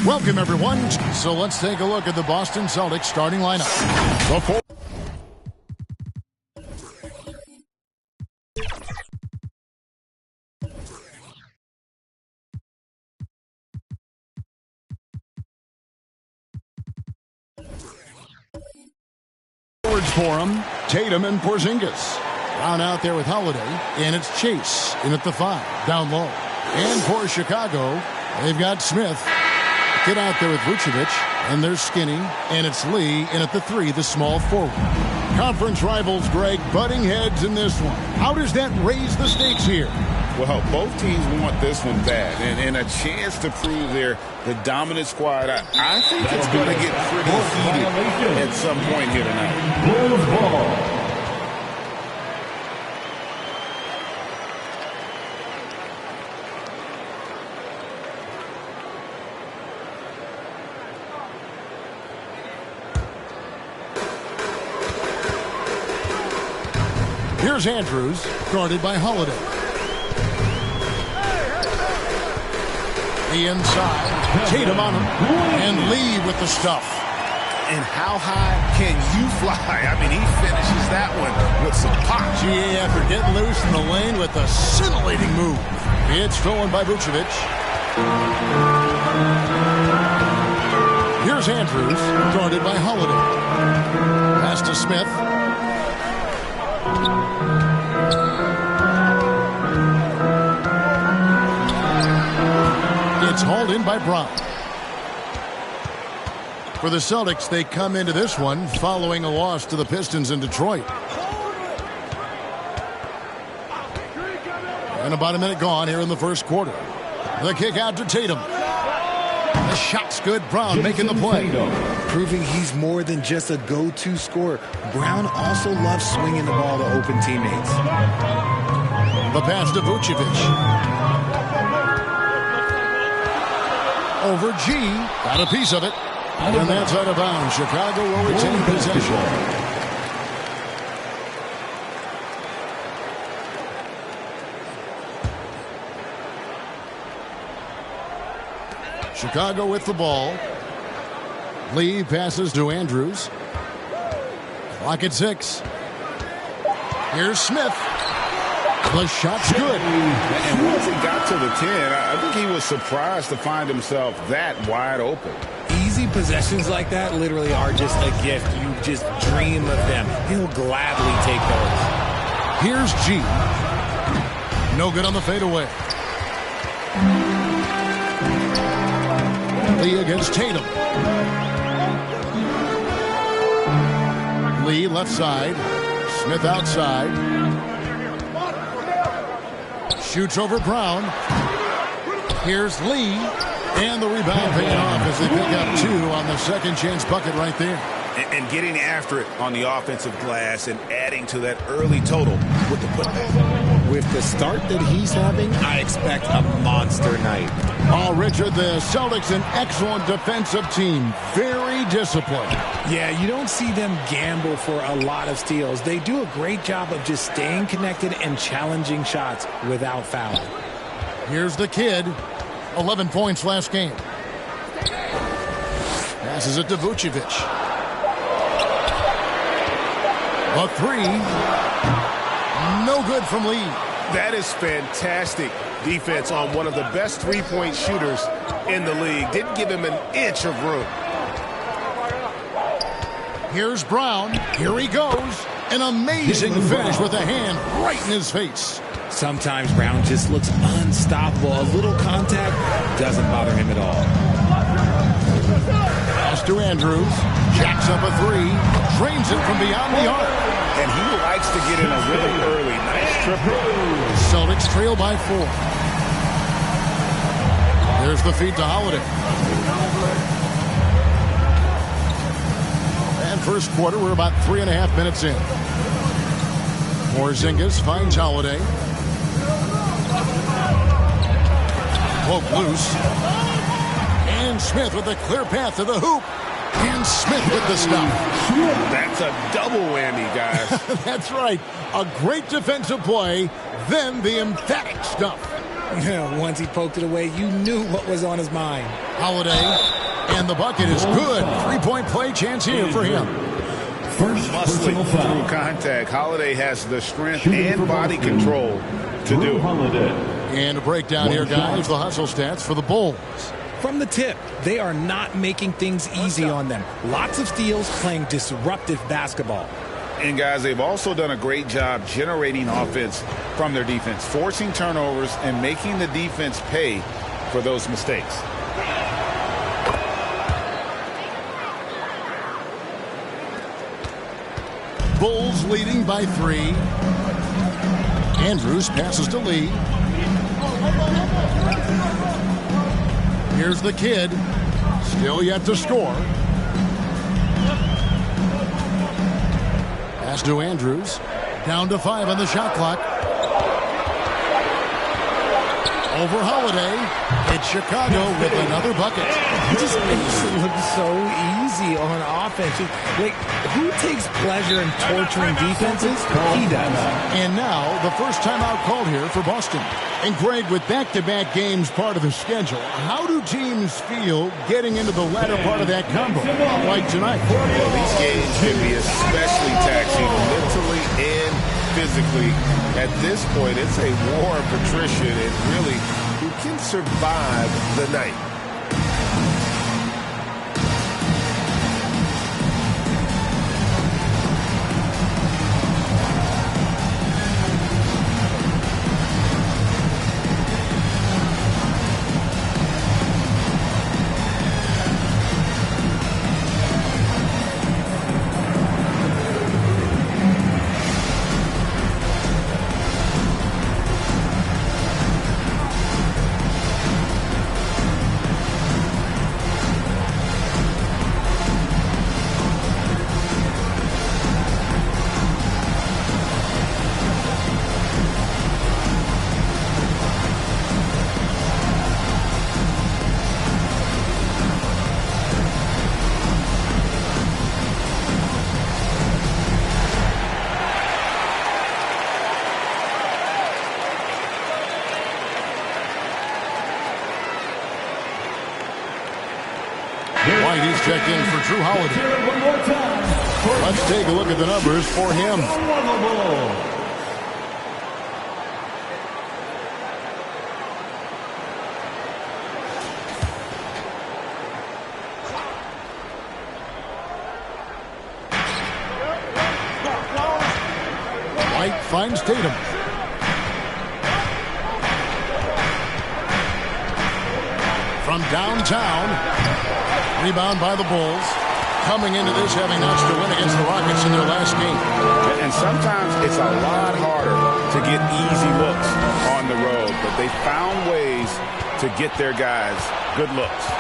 Welcome, everyone. So let's take a look at the Boston Celtics starting lineup. Forwards for him, Tatum and Porzingis. Brown out there with Holiday, and it's Chase in at the 5, down low. And for Chicago, they've got Smith. Get out there with Vucevic, and there's Skinny, and it's Lee in at the 3, the small forward. Conference rivals, Greg, butting heads in this one. How does that raise the stakes here? Well, both teams want this one bad, and a chance to prove they're the dominant squad. I think it's going to get pretty heated at some point here tonight. Here's Andrews, guarded by Holiday. The inside, Tatum on him, and Lee with the stuff. And how high can you fly? I mean, he finishes that one with some pop. GA after getting loose in the lane with a scintillating move. It's stolen by Vucevic. Here's Andrews, guarded by Holiday. Pass to Smith. It's hauled in by Brown. For the Celtics, they come into this one following a loss to the Pistons in Detroit. And about a minute gone here in the first quarter. The kick out to Tatum. The shot's good. Brown making the play. Proving he's more than just a go-to scorer. Brown also loves swinging the ball to open teammates. The pass to Vucevic. Over G. Got a piece of it. And that's out of bounds. Chicago will retain possession. Chicago with the ball. Lee passes to Andrews. Clock at 6. Here's Smith. The shot's good. And once he got to the 10, I think he was surprised to find himself that wide open. Easy possessions like that literally are just a gift. You just dream of them. He'll gladly take those. Here's G. No good on the fadeaway. Lee against Tatum. Lee left side. Smith outside. Shoots over Brown. Here's Lee. And the rebound paying off as they pick up 2 on the second chance bucket right there. And getting after it on the offensive glass and adding to that early total with the putback. With the start that he's having, I expect a monster night. Oh, Richard, the Celtics, an excellent defensive team. Very disciplined. Yeah, you don't see them gamble for a lot of steals. They do a great job of just staying connected and challenging shots without fouling. Here's the kid. 11 points last game. Passes it to Vucevic. A 3. No good from Lee. That is fantastic defense on one of the best three-point shooters in the league. Didn't give him an inch of room. Here's Brown. Here he goes. An amazing finish with a hand right in his face. Sometimes Brown just looks unstoppable. A little contact doesn't bother him at all. Pass to Andrews. Jacks up a 3. Drains it from beyond the arc. And he likes to get in a rhythm early. Nice triple. Celtics trail by 4. There's the feed to Holiday. And first quarter, we're about 3.5 minutes in. Porzingis finds Holiday. Poke loose. And Smith with a clear path to the hoop. And Smith with the stop. That's a double whammy, guys. That's right. A great defensive play, then the emphatic stuff. Once he poked it away, you knew what was on his mind. Holiday, and the bucket is good. Three-point play chance here for him. First personal foul. Through contact, Holiday has the strength and body control to do it. And a breakdown here, guys. The hustle stats for the Bulls. From the tip, they are not making things easy on them. Lots of steals, playing disruptive basketball. And, guys, they've also done a great job generating offense from their defense, forcing turnovers and making the defense pay for those mistakes. Bulls leading by 3. Andrews passes to Lee. Here's the kid. Still yet to score. Pass to Andrews. Down to 5 on the shot clock. Over Holiday. It's Chicago with another bucket. He just makes it look so easy on offense. Like, who takes pleasure in torturing defenses? He does. And now, the first timeout called here for Boston. And Greg, with back-to-back games part of the schedule, how do teams feel getting into the latter part of that combo, like tonight? Well, these games can be especially taxing mentally and physically. At this point, it's a war of attrition, and really, who can survive the night? He's checked in for Drew Holiday. Let's take a look at the numbers for him. White finds Tatum. From downtown. Rebound by the Bulls. Coming into this having notched a win against the Rockets in their last game. And sometimes it's a lot harder to get easy looks on the road, but they found ways to get their guys good looks.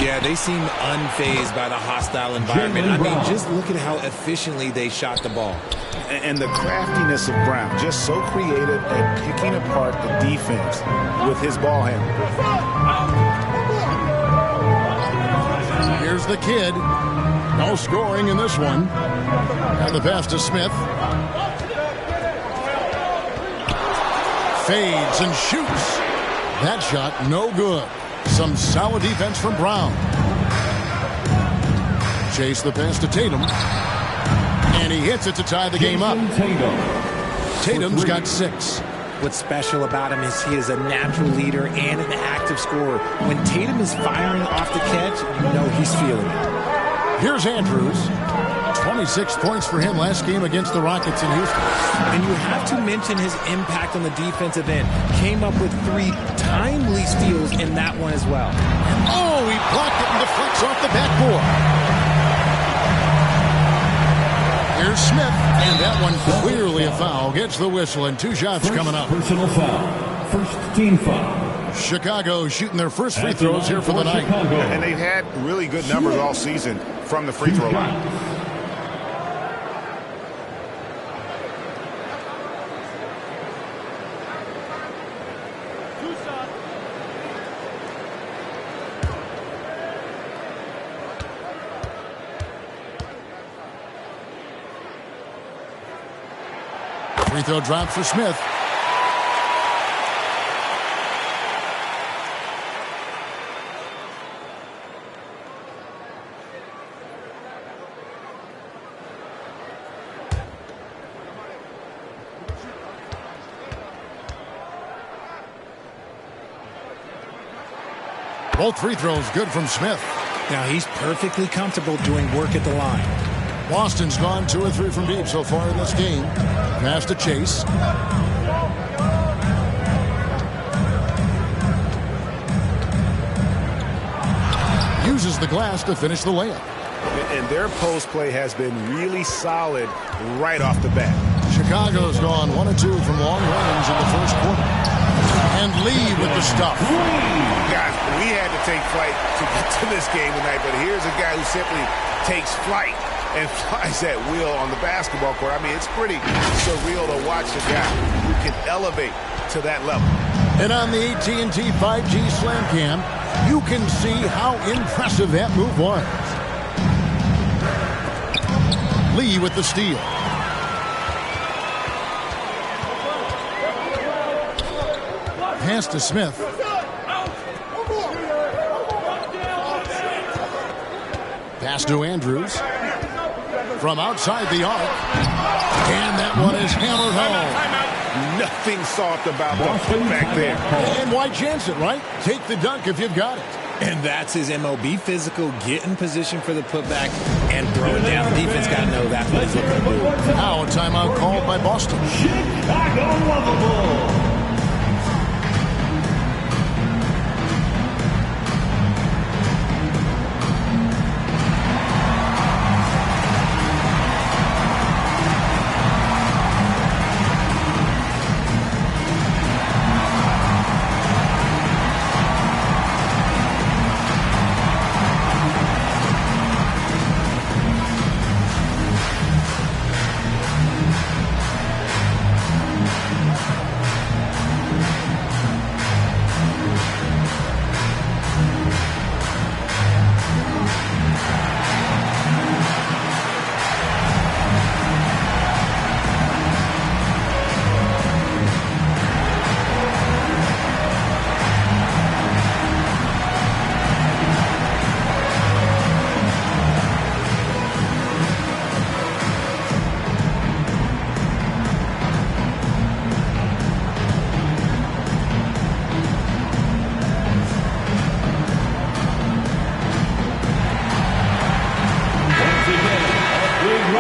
Yeah, they seem unfazed by the hostile environment. I mean, just look at how efficiently they shot the ball. And the craftiness of Brown, just so creative at picking apart the defense with his ball handling. Here's the kid. No scoring in this one. And the pass to Smith. Fades and shoots. That shot no good. Some solid defense from Brown. Chase the pass to Tatum. And he hits it to tie the game up. Tatum's got 6. What's special about him is he is a natural leader and an active scorer. When Tatum is firing off the catch, you know he's feeling it. Here's Andrews. 26 points for him last game against the Rockets in Houston. And you have to mention his impact on the defensive end. Came up with 3 timely steals in that one as well. Oh, he blocked it and deflects off the backboard. Here's Smith, and that one clearly a foul. Gets the whistle, and 2 shots coming up. Personal foul. First team foul. Chicago shooting their first free throws here for the night. And they've had really good numbers all season from the free throw line. Free throw drop for Smith. Both free throws good from Smith. Now he's perfectly comfortable doing work at the line. Boston's gone 2 or 3 from deep so far in this game. Pass to Chase. Uses the glass to finish the layup. And their post play has been really solid right off the bat. Chicago's gone 1 or 2 from long range in the first quarter. And Lee with the stuff. Guys, we had to take flight to get to this game tonight, but here's a guy who simply takes flight and flies at will on the basketball court. I mean, it's pretty surreal to watch a guy who can elevate to that level. And on the AT&T 5G Slam Cam, you can see how impressive that move was. Lee with the steal. Pass to Smith. Pass to Andrews. From outside the arc. And that one is hammered home. Nothing soft about the putback there. And why chance it, right? Take the dunk if you've got it. And that's his MO. Be physical, get in position for the putback, and throw it down. The defense got to know that's what he's looking to do. Now a timeout called by Boston. Chicago lovable.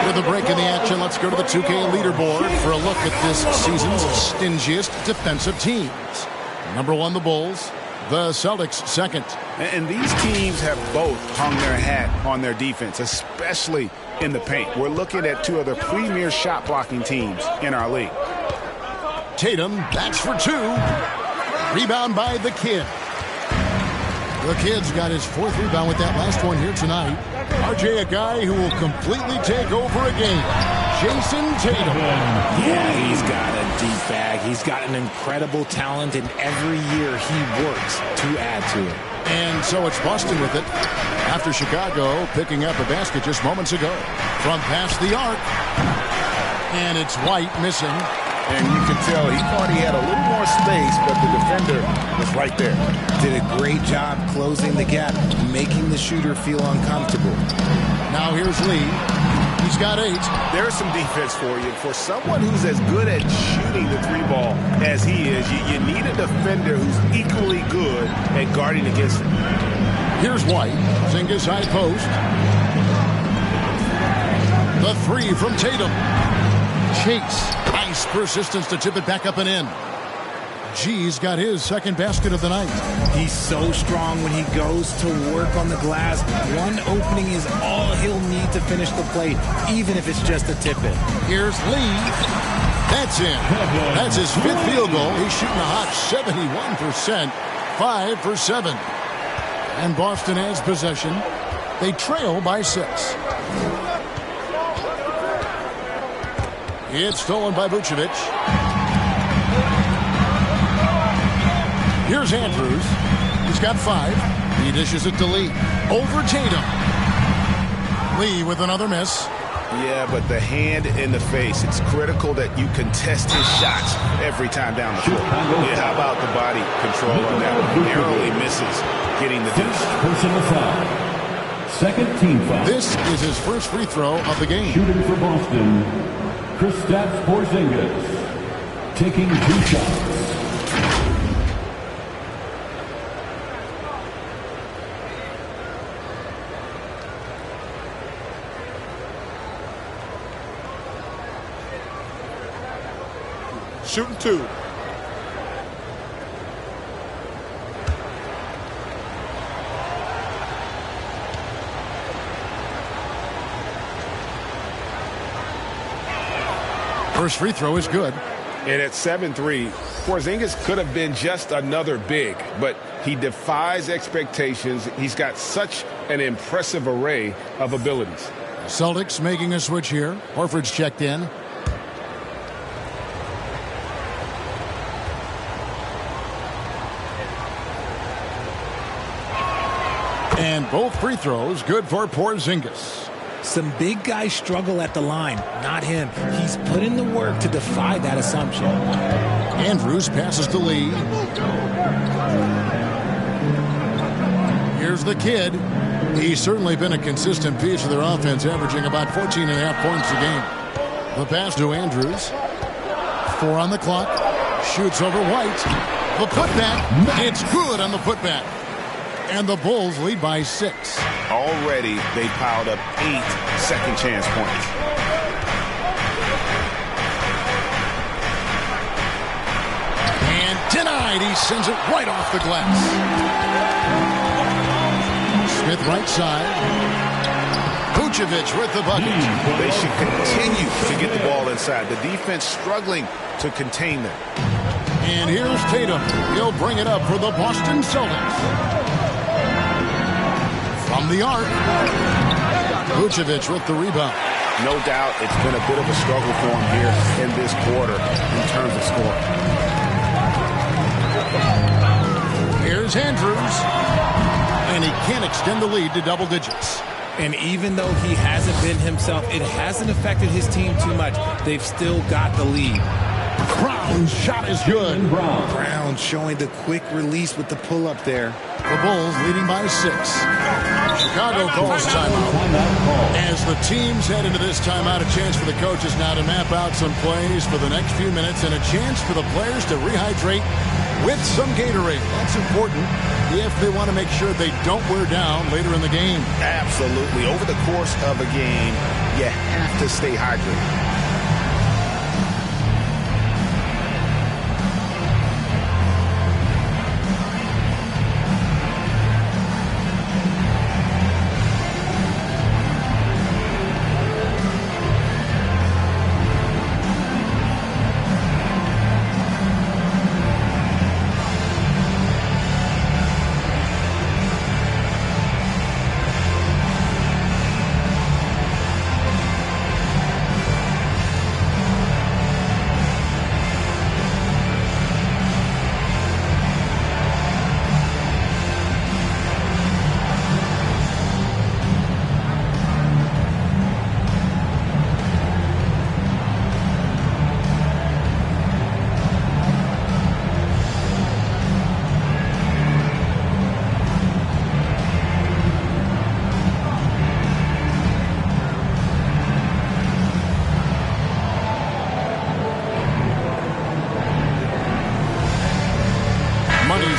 With a break in the action, let's go to the 2K leaderboard for a look at this season's stingiest defensive teams. Number 1, the Bulls. The Celtics second. And these teams have both hung their hat on their defense, especially in the paint. We're looking at 2 of the premier shot blocking teams in our league. Tatum, that's for 2. Rebound by the Kid. The Kid's got his 4th rebound with that last one here tonight. RJ, a guy who will completely take over a game. Jason Tatum. Yeah, he's got a deep bag. He's got an incredible talent, and every year he works to add to it. And so it's Boston with it. After Chicago picking up a basket just moments ago. From past the arc. And it's White missing. And you can tell he thought he had a little more space, but the defender was right there. Did a great job closing the gap, making the shooter feel uncomfortable. Now here's Lee. He's got 8. There's some defense for you. For someone who's as good at shooting the 3-ball as he is, you need a defender who's equally good at guarding against it. Here's White. Zingas high post. The 3 from Tatum. Chase. Nice persistence to tip it back up and in. G's got his second basket of the night. He's so strong when he goes to work on the glass. One opening is all he'll need to finish the play, even if it's just a tip-in. Here's Lee. That's in. That's his 5th field goal. He's shooting a hot 71%. 5 for 7. And Boston has possession. They trail by 6. It's stolen by Vucevic. Here's Andrews. He's got 5. He dishes it to Lee. Over Tatum. Lee with another miss. Yeah, but the hand in the face, it's critical that you contest his shots every time down the court. Yeah, how about the body control on that one? Narrowly misses getting the deuce. Personal foul. Second team foul. This is his first free throw of the game. Shooting for Boston, Kristaps Porzingis. Taking 2 shots. shooting 2. First free throw is good. And at 7-3, Porzingis could have been just another big, but he defies expectations. He's got such an impressive array of abilities. Celtics making a switch here. Horford's checked in. And both free throws good for Porzingis. Some big guys struggle at the line, not him. He's put in the work to defy that assumption. Andrews passes to Lee. Here's the kid. He's certainly been a consistent piece of their offense, averaging about 14.5 points a game. The pass to Andrews. 4 on the clock. Shoots over White. The putback. It's good on the putback. And the Bulls lead by 6. Already, they piled up 8 second chance points. And denied. He sends it right off the glass. Smith right side. Vucevic with the bucket. They should continue to get the ball inside. The defense struggling to contain them. And here's Tatum. He'll bring it up for the Boston Celtics. From the arc. Vucevic with the rebound. No doubt it's been a bit of a struggle for him here in this quarter in terms of scoring. Here's Andrews. And he can't extend the lead to double digits. And even though he hasn't been himself, it hasn't affected his team too much. They've still got the lead. Brown's shot is good. Brown showing the quick release with the pull-up there. The Bulls leading by 6. Chicago calls timeout. As the teams head into this timeout, a chance for the coaches now to map out some plays for the next few minutes and a chance for the players to rehydrate with some Gatorade. That's important if they want to make sure they don't wear down later in the game. Absolutely. Over the course of a game, you have to stay hydrated.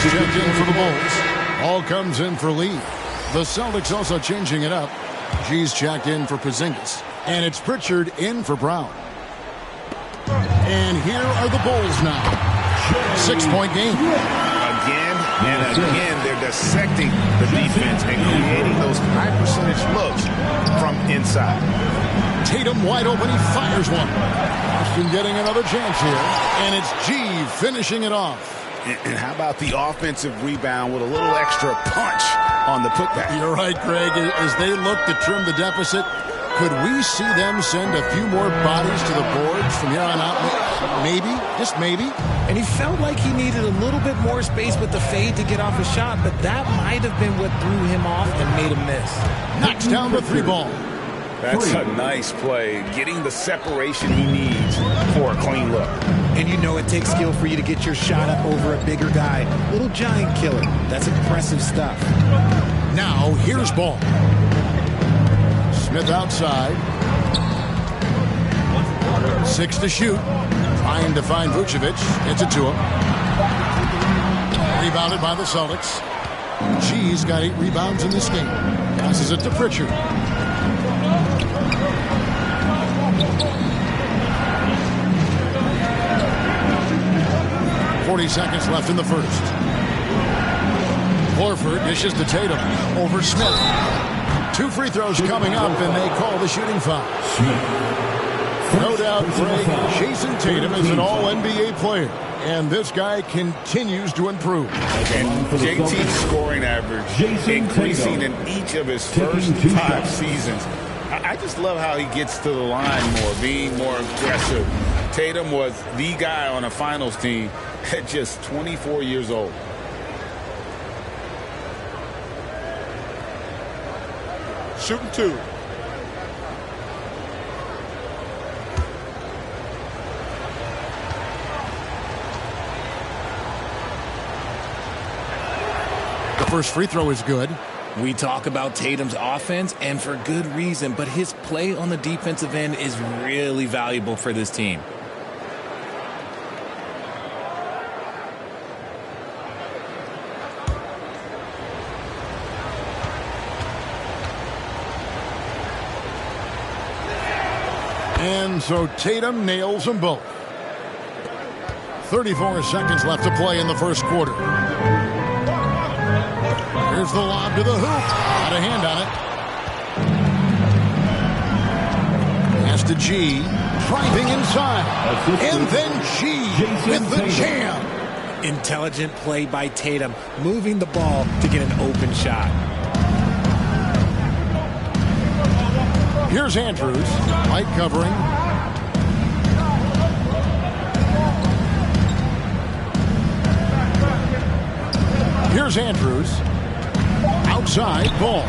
Checked in for the Bulls. All comes in for Lee. The Celtics also changing it up. G's checked in for Porzingis. And it's Pritchard in for Brown. And here are the Bulls now. 6-point game. Again and again, they're dissecting the defense and creating those high percentage looks from inside. Tatum wide open. He fires one. Boston getting another chance here. And it's G finishing it off. And how about the offensive rebound with a little extra punch on the putback? You're right, Greg. As they look to trim the deficit, could we see them send a few more bodies to the boards from here on out? Maybe, just maybe. And he felt like he needed a little bit more space with the fade to get off a shot, but that might have been what threw him off and made him miss. Knocks down the 3 ball. That's a nice play, getting the separation he needs for a clean look. And you know it takes skill for you to get your shot up over a bigger guy. Little giant killer. That's impressive stuff. Now, here's ball. Smith outside. 6 to shoot. Trying to find Vucevic. Gets it to him. Rebounded by the Celtics. G's got 8 rebounds in this game. Passes it to Pritchard. 40 seconds left in the first. Horford dishes to Tatum over Smith. 2 free throws coming up, and they call the shooting foul. No doubt, Greg, Jason Tatum is an all-NBA player, and this guy continues to improve. And JT's scoring average increasing in each of his first 5 seasons. I just love how he gets to the line more, being more aggressive. Tatum was the guy on a finals team at just 24 years old. Shooting 2. The first free throw is good. We talk about Tatum's offense, and for good reason, but his play on the defensive end is really valuable for this team. And so Tatum nails them both. 34 seconds left to play in the first quarter. Here's the lob to the hoop. Got a hand on it. Pass to G. Driving inside. And then G with the jam. Intelligent play by Tatum, moving the ball to get an open shot. Here's Andrews. Light covering. Here's Andrews. Outside, Ball.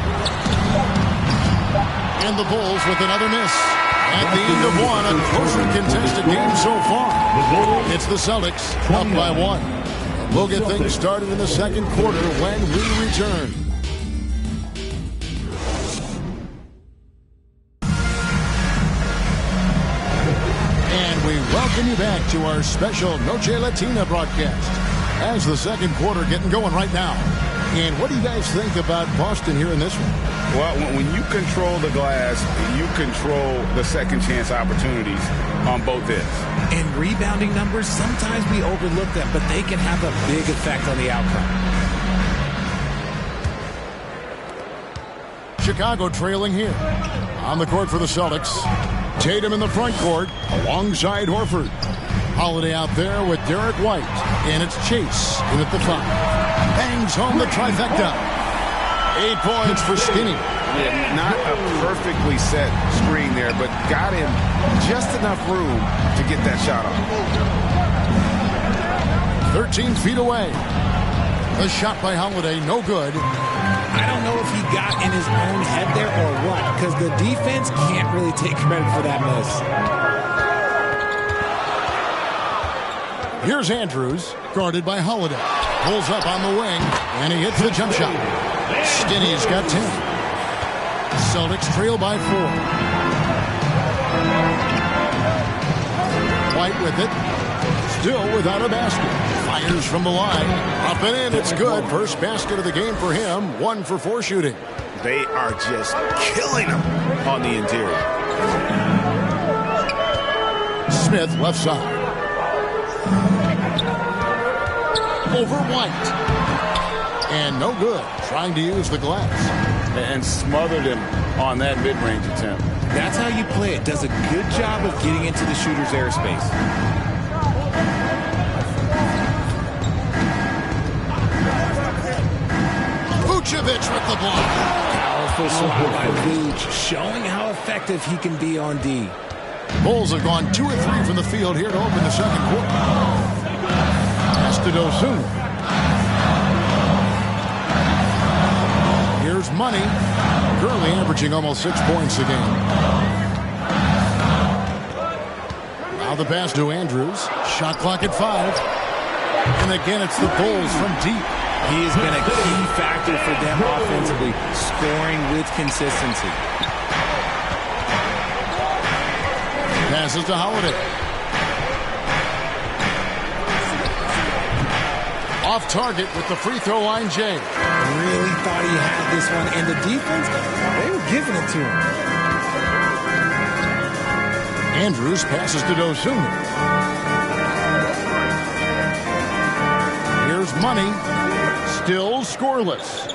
And the Bulls with another miss. At the end of one, a closely contested game so far. It's the Celtics up by 1. We'll get things started in the second quarter when we return. And we welcome you back to our special Noche Latina broadcast. As the second quarter getting going right now. And what do you guys think about Boston here in this one? Well, when you control the glass, you control the second chance opportunities on both ends. And rebounding numbers, sometimes we overlook them, but they can have a big effect on the outcome. Chicago trailing here. On the court for the Celtics. Tatum in the front court alongside Horford. Holiday out there with Derek White. And it's Chase in at the 5. Bangs home the trifecta. 8 points for Skinny. Yeah, not a perfectly set screen there, but got him just enough room to get that shot off. 13 feet away. The shot by Holiday, no good. I don't know if he got in his own head there or what, because the defense can't really take credit for that miss. Here's Andrews, guarded by Holiday. Pulls up on the wing, and he hits the jump shot. Skinny's got 10. Celtics trail by 4. White with it. Still without a basket. Fires from the line. Up and in, it's good. First basket of the game for him. 1 for 4 shooting. They are just killing him on the interior. Smith left side. Over White. And no good. Trying to use the glass. And smothered him on that mid-range attempt. That's how you play it. Does a good job of getting into the shooter's airspace. Vucevic with the block. Powerful swat by Vuce, showing how effective he can be on D. Bulls have gone 2 of 3 from the field here to open the second quarter. Pass to Dosunmu. Here's Money. Currently averaging almost 6 points a game. Now the pass to Andrews. Shot clock at 5. And again, it's the Bulls from deep. He has been a key factor for them offensively, scoring with consistency. Passes to Holiday. Off target with the free throw line, Jay. Really thought he had this one, and the defense, they were giving it to him. Andrews passes to Dosunmu. money. Still scoreless.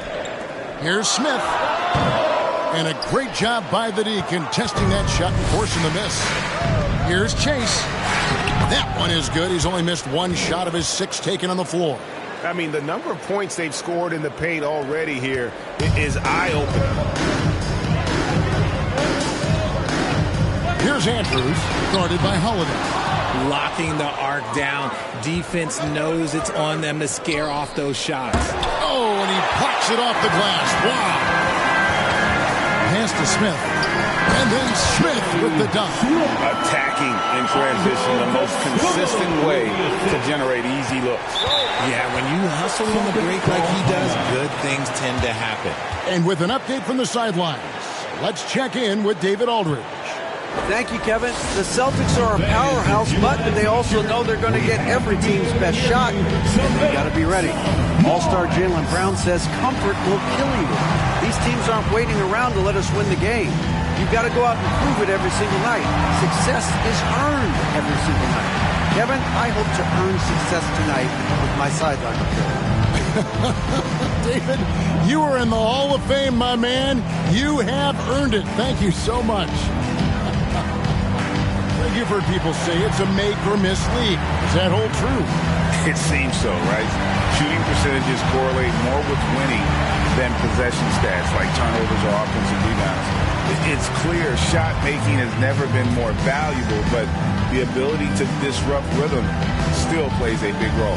Here's Smith. And a great job by the D contesting that shot and forcing the miss. Here's Chase. That one is good. He's only missed one shot of his 6 taken on the floor. I mean, the number of points they've scored in the paint already here is eye-opening. Here's Andrews, guarded by Holiday. Locking the arc down. Defense knows it's on them to scare off those shots. Oh, and he pops it off the glass. Wow. Pass to Smith. And then Smith with the dunk. Attacking in transition, the most consistent way to generate easy looks. Yeah, when you hustle on the break like he does, good things tend to happen. And with an update from the sidelines, let's check in with David Aldridge. Thank you, Kevin. The Celtics are a powerhouse, but they also know they're going to get every team's best shot. You've got to be ready. All-star Jaylen Brown says comfort will kill you. These teams aren't waiting around to let us win the game. You've got to go out and prove it every single night. Success is earned every single night. Kevin, I hope to earn success tonight with my sideline appearance. David, you are in the Hall of Fame, my man. You have earned it. Thank you so much. You've heard people say it's a make-or-miss league. Does that hold true? It seems so, right? Shooting percentages correlate more with winning than possession stats like turnovers or offensive rebounds. It's clear shot making has never been more valuable, but the ability to disrupt rhythm still plays a big role.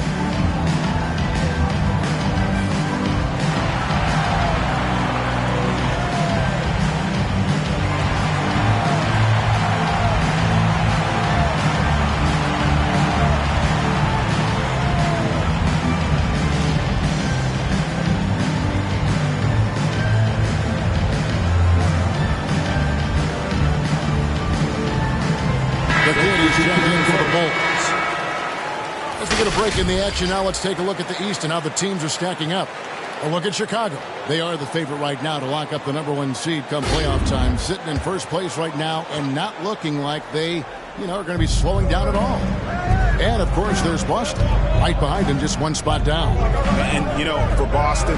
Break in the action now. Let's take a look at the East and how the teams are stacking up. A look at Chicago. They are the favorite right now to lock up the #1 seed come playoff time. Sitting in first place right now and not looking like they, are going to be slowing down at all. And, of course, there's Boston right behind them, just one spot down. And, for Boston,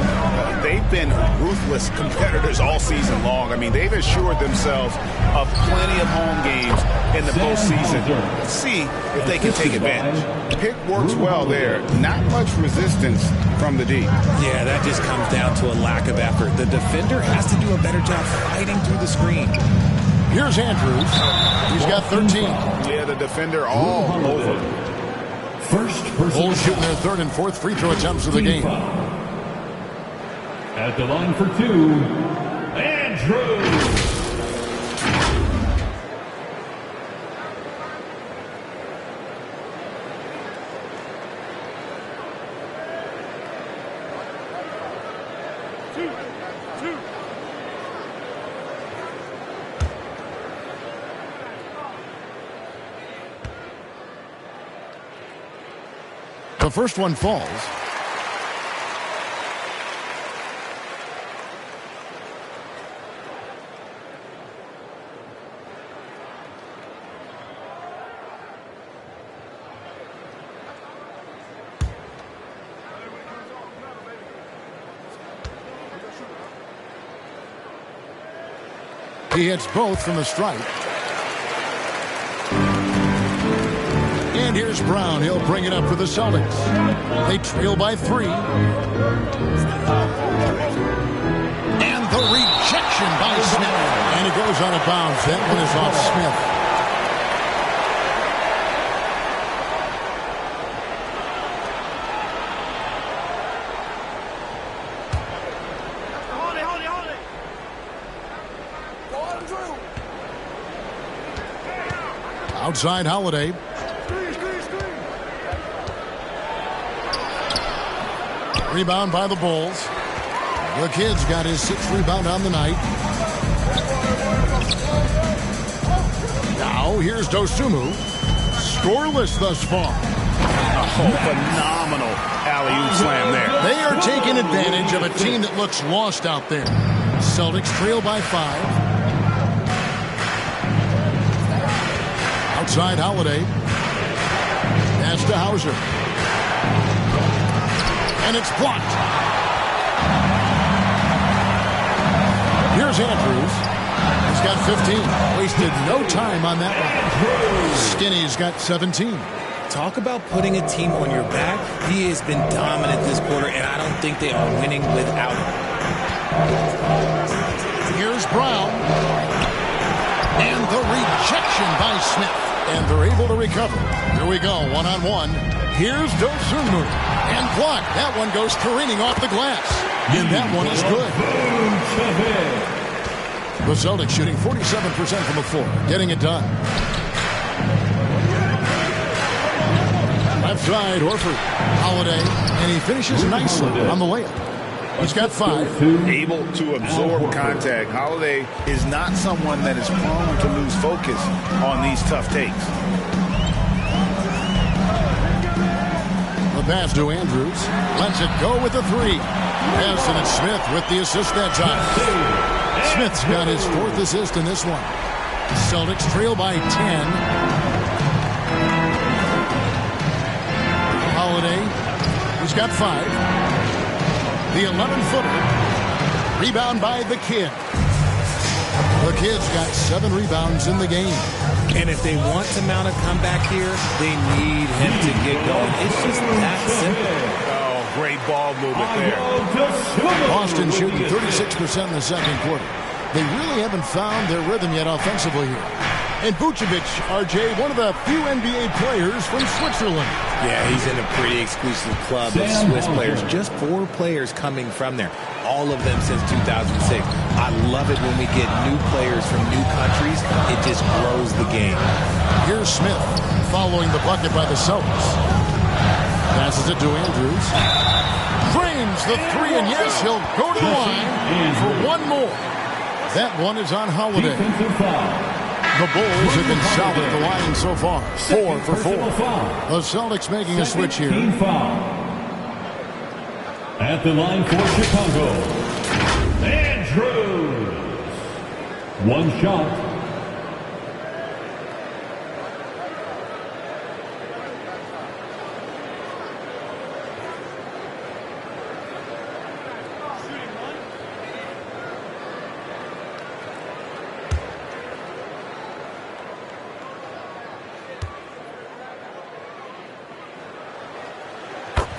they've been ruthless competitors all season long. I mean, they've assured themselves of plenty of home games in the postseason. Let's see if they can take advantage. Pick works well there. Not much resistance from the D. Yeah, that just comes down to a lack of effort. The defender has to do a better job fighting through the screen. Here's Andrews. He's got 13. Yeah, the defender all over. Bulls shooting their third and fourth free throw attempts of the game. At the line for 2, Andrews. The first one falls. He hits both from the stripe. And here's Brown. He'll bring it up for the Celtics. They trail by 3. And the rejection by Smith. And it goes out of bounds. That one is off Smith. Outside Holiday. Rebound by the Bulls. The kid's got his 6th rebound on the night. Now here's Dosunmu. Scoreless thus far. Oh, phenomenal alley-oop slam there. They are taking advantage of a team that looks lost out there. Celtics trail by 5. Outside Holiday. Pass to Hauser. And it's blocked. Here's Andrews. He's got 15. Wasted no time on that one. Skinny's got 17. Talk about putting a team on your back. He has been dominant this quarter, and I don't think they are winning without him. Here's Brown. And the rejection by Smith. And they're able to recover. Here we go, one-on-one. Here's Dosunmu. And blocked. That one goes careening off the glass. And that one is good. The Celtics shooting 47% from the floor. Getting it done. Left side, Horford. Holiday. And he finishes nicely on the layup. He's got 5. Able to absorb contact. Holiday is not someone that is prone to lose focus on these tough takes. The pass to Andrews. Lets it go with the 3. Pass, and it's Smith with the assist that time. Smith's got his 4th assist in this one. Celtics trail by 10. Holiday. He's got 5. The 11-footer. Rebound by the Kid. The Kid's got 7 rebounds in the game. And if they want to mount a comeback here, they need him to get going. It's just that simple. Oh, great ball movement there. Boston shooting 36% in the second quarter. They really haven't found their rhythm yet offensively here. And Vucevic, RJ, one of the few NBA players from Switzerland. Yeah, he's in a pretty exclusive club of Swiss players. Just 4 players coming from there. All of them since 2006. I love it when we get new players from new countries. It just grows the game. Here's Smith following the bucket by the Celtics. Passes it to Andrews. Frames the 3, and yes, he'll go to the line for one more. That one is on Holiday. The Bulls have been solid at the line so far. 4 for 4. The Celtics making a switch here. At the line for Chicago, Andrews. 1 shot.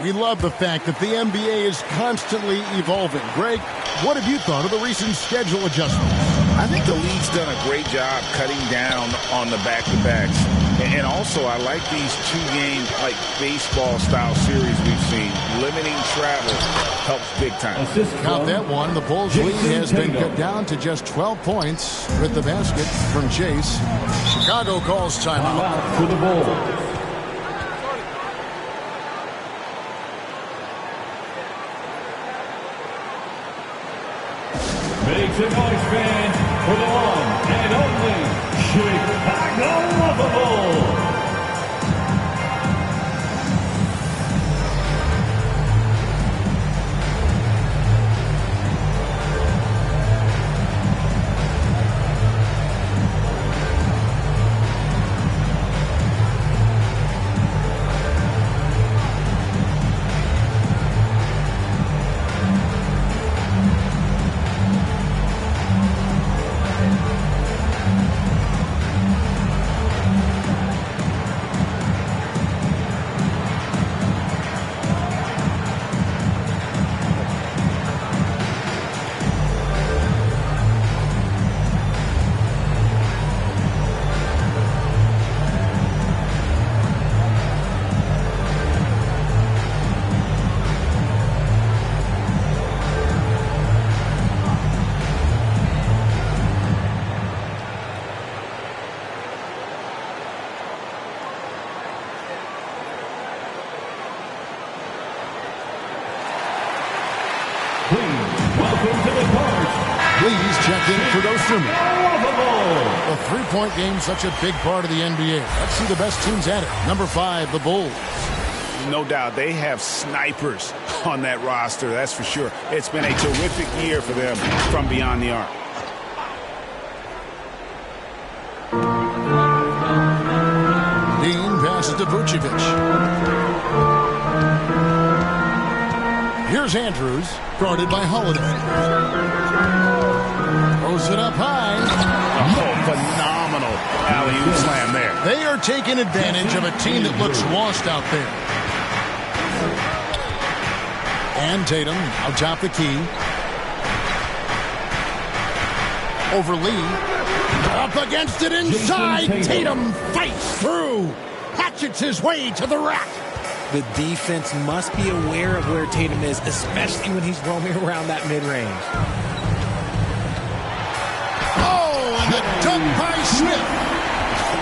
We love the fact that the NBA is constantly evolving. Greg, what have you thought of the recent schedule adjustments? I think the league's done a great job cutting down on the back-to-backs. And also, I like these 2-game, like baseball-style series we've seen. Limiting travel helps big time. Count that one. The Bulls' lead has been cut down to just 12 points with the basket from Chase. Chicago calls timeout. For the Bulls. Make some noise, fans, for the one and only Chicago Bulls. Please check in for Dosunmu. A three-point game, such a big part of the NBA. Let's see the best teams at it. Number 5, the Bulls. No doubt they have snipers on that roster, that's for sure. It's been a terrific year for them from beyond the arc. Dean passes to Vucevic. Here's Andrews, guarded by Holiday. Throws it up high. Oh, phenomenal alley-oop slam there. They are taking advantage of a team that looks lost out there. And Tatum out top the key. Over Lee. Up against it inside. Tatum fights through. Hatchets his way to the rack. The defense must be aware of where Tatum is, especially when he's roaming around that mid-range. Oh, and the dunk by Smith.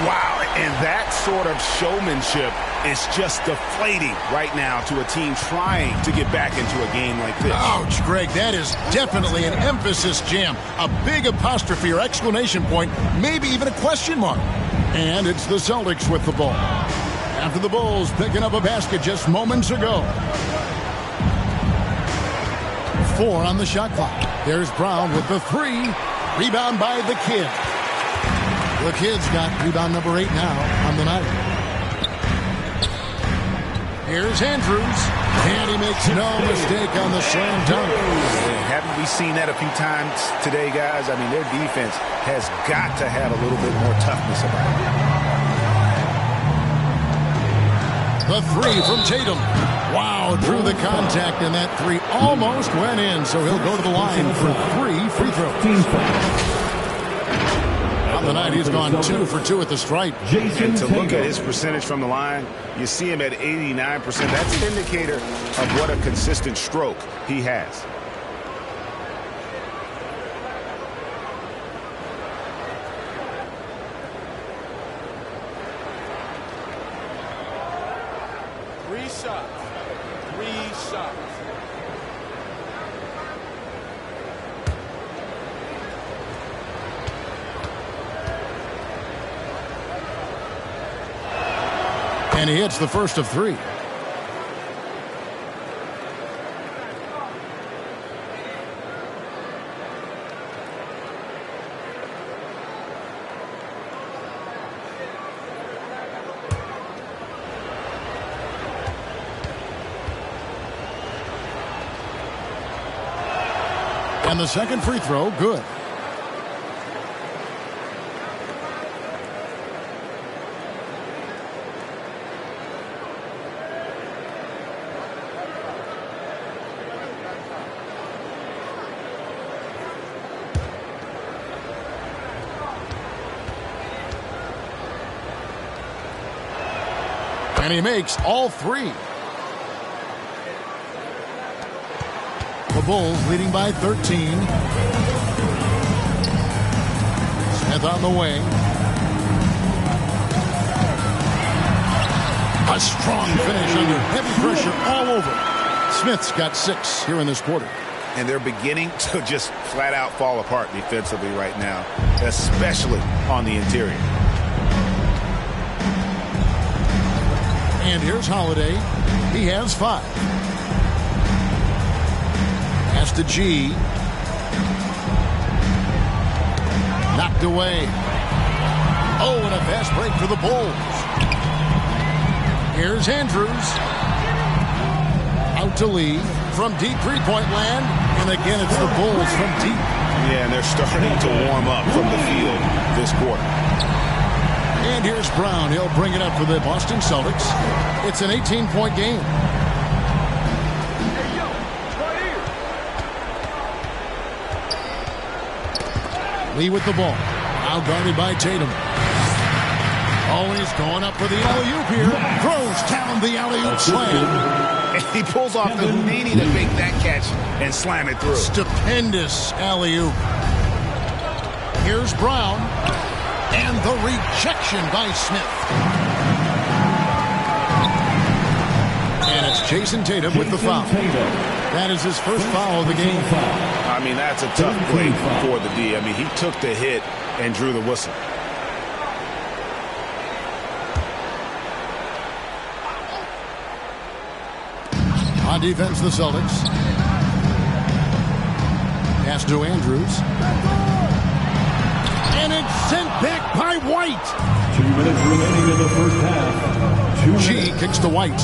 Wow, and that sort of showmanship is just deflating right now to a team trying to get back into a game like this. Ouch, Greg, that is definitely an emphasis jam. A big apostrophe or exclamation point, maybe even a question mark. And it's the Celtics with the ball. After the Bulls picking up a basket just moments ago. 4 on the shot clock. There's Brown with the 3. Rebound by the Kid. The Kid's got rebound number 8 now on the night. Here's Andrews. And he makes no mistake on the slam dunk. Haven't we seen that a few times today, guys? I mean, their defense has got to have a little bit more toughness about it. The 3 from Tatum. Wow, drew the contact, and that 3 almost went in, so he'll go to the line for 3 free throws. On the night, he's gone 2 for 2 at the stripe. And to look at his percentage from the line, you see him at 89%. That's an indicator of what a consistent stroke he has. And he hits the first of 3. And the second free throw, good. And he makes all 3. The Bulls leading by 13. Smith on the wing. A strong finish under heavy pressure all over. Smith's got 6 here in this quarter. And they're beginning to just flat out fall apart defensively right now, especially on the interior. And here's Holiday. He has 5. Pass to G. Knocked away. Oh, and a fast break for the Bulls. Here's Andrews. Out to Lee. From deep three-point land. And again, it's the Bulls from deep. Yeah, and they're starting to warm up from the field this quarter. And here's Brown. He'll bring it up for the Boston Celtics. It's an 18-point game. Lee with the ball. Now guarded by Tatum. Oh, he's going up for the alley-oop here. Throws down the alley-oop slam. And he pulls off the Houdini to make that catch and slam it through. Stupendous alley-oop. Here's Brown. And the rejection by Smith. And it's Jason Tatum with the foul. That is his first foul of the game. I mean, that's a tough play for the D. I mean, he took the hit and drew the whistle. On defense, the Celtics. Pass to Andrews. And it's sent back by White. 2 minutes remaining in the first half. G kicks to White.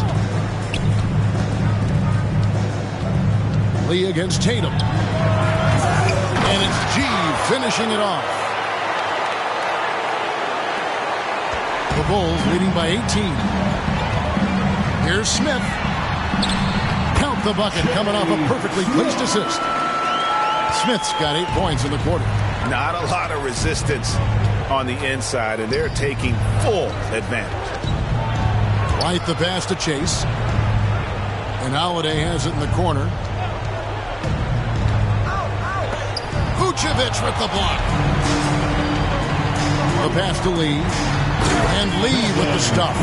Lee against Tatum. And it's G finishing it off. The Bulls leading by 18. Here's Smith. Count the bucket coming off a perfectly placed assist. Smith's got 8 points in the quarter. Not a lot of resistance on the inside, and they're taking full advantage. White the pass to Chase. And Holiday has it in the corner. Vucevic with the block. The pass to Lee. And Lee with the stuff.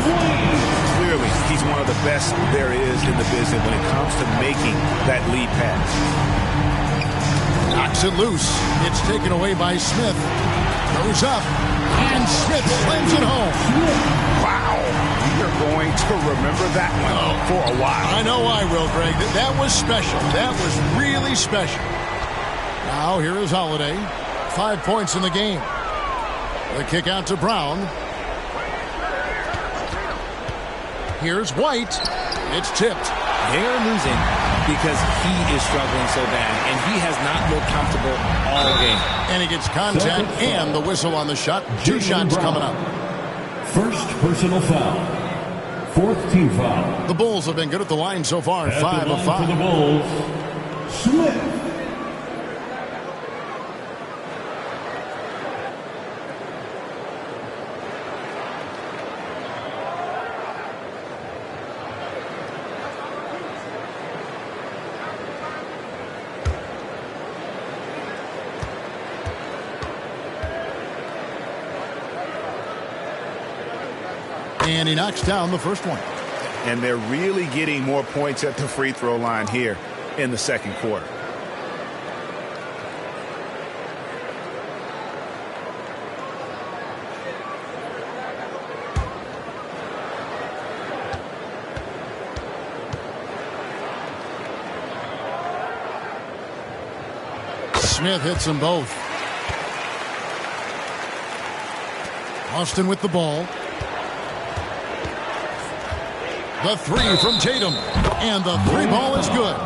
Clearly, he's one of the best there is in the business when it comes to making that lead pass. Knocks it loose. It's taken away by Smith. Goes up. And Smith slams it home. Wow. You're going to remember that one for a while. I know I will, Greg. That was special. That was really special. Now here is Holiday. 5 points in the game. The kick out to Brown. Here's White. It's tipped. They're losing because he is struggling so bad, and he has not looked comfortable all game. And he gets contact and the whistle on the shot. 2 shots coming up. First personal foul. 4th team foul. The Bulls have been good at the line so far, 5 of 5. For the Bulls, Smith. And he knocks down the first one. And they're really getting more points at the free throw line here in the second quarter. Smith hits them both. Austin with the ball. The 3 from Tatum. And the 3 ball is good.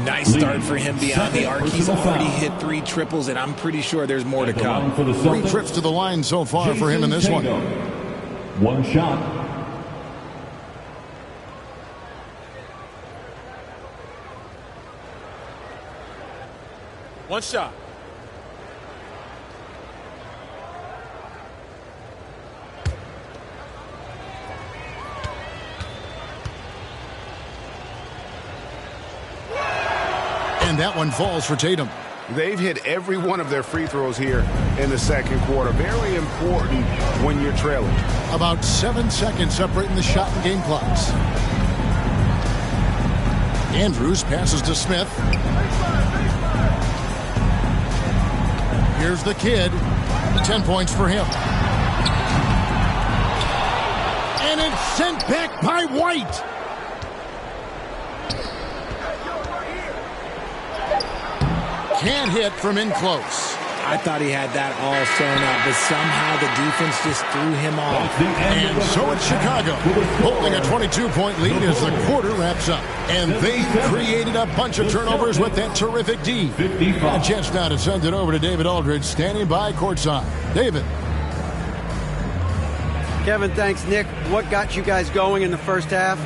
Nice start for him beyond the arc. He's already hit 3 triples, and I'm pretty sure there's more to come. 3 trips to the line so far for him in this one. 1 shot. One shot. And that one falls for Tatum. They've hit every one of their free throws here in the second quarter. Very important when you're trailing. About 7 seconds separating the shot and game clocks. Andrews passes to Smith. Here's the kid. 10 points for him. And it's sent back by White. Can't hit from in close. I thought he had that all sewn up, but somehow the defense just threw him off. And so it's Chicago holding a 22-point lead as the quarter wraps up. And they created a bunch of turnovers with that terrific D. A chance now to send it over to David Aldridge, standing by courtside. David. Kevin, thanks, Nick. What got you guys going in the first half?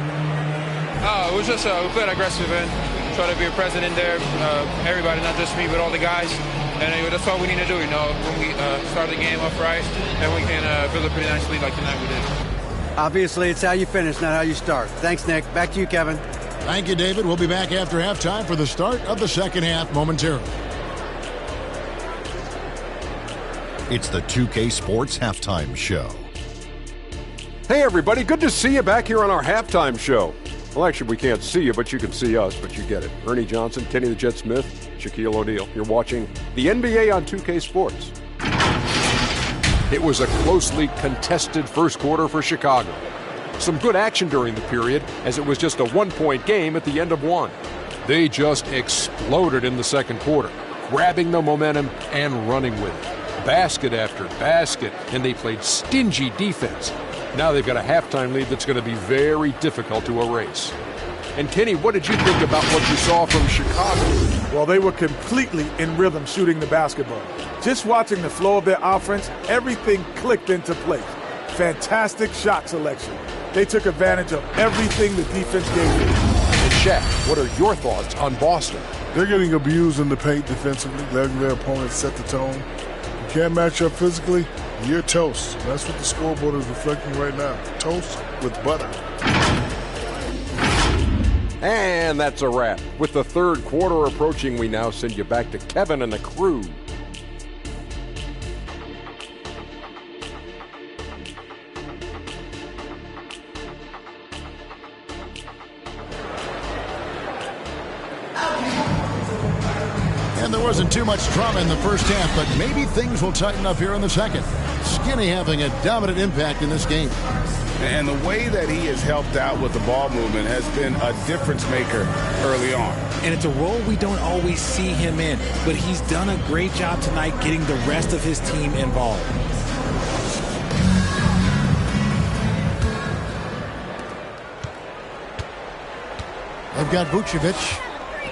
It was just we played aggressive and try to be present in there. Everybody, not just me, but all the guys. And anyway, that's what we need to do, you know, when we start the game off right, and we can build a pretty nice lead like tonight we did. Obviously, it's how you finish, not how you start. Thanks, Nick. Back to you, Kevin. Thank you, David. We'll be back after halftime for the start of the second half momentarily. It's the 2K Sports Halftime Show. Hey, everybody. Good to see you back here on our halftime show. Well, actually, we can't see you, but you can see us, but you get it. Ernie Johnson, Kenny the Jet Smith, Shaquille O'Neal. You're watching the NBA on 2K Sports. It was a closely contested first quarter for Chicago. Some good action during the period, as it was just a one-point game at the end of one. They just exploded in the second quarter, grabbing the momentum and running with it. Basket after basket, and they played stingy defense. Now they've got a halftime lead that's going to be very difficult to erase. And Kenny, what did you think about what you saw from Chicago? Well, they were completely in rhythm shooting the basketball. Just watching the flow of their offense, everything clicked into place. Fantastic shot selection. They took advantage of everything the defense gave them. And Shaq, what are your thoughts on Boston? They're getting abused in the paint defensively, letting their opponents set the tone. You can't match up physically, you're toast. That's what the scoreboard is reflecting right now. Toast with butter. And that's a wrap. With the third quarter approaching, we now send you back to Kevin and the crew. And there wasn't too much drama in the first half, but maybe things will tighten up here in the second. Skinny having a dominant impact in this game. And the way that he has helped out with the ball movement has been a difference maker early on. And it's a role we don't always see him in, but he's done a great job tonight getting the rest of his team involved. They've got Vucevic.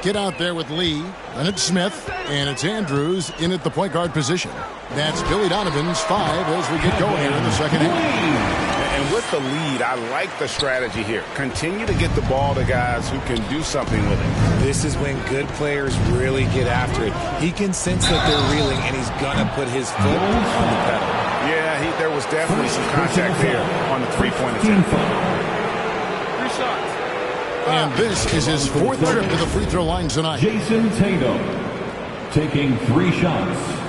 Get out there with Lee, and it's Smith, and it's Andrews in at the point guard position. That's Billy Donovan's 5 as we get going here in the second half. And with the lead, I like the strategy here. Continue to get the ball to guys who can do something with it. This is when good players really get after it. He can sense that they're reeling, and he's going to put his foot on the pedal. Yeah, there was definitely some contact there on the three-point attempt. 3 shots. And this is his 4th trip to the free throw line tonight. Jason Tatum taking 3 shots.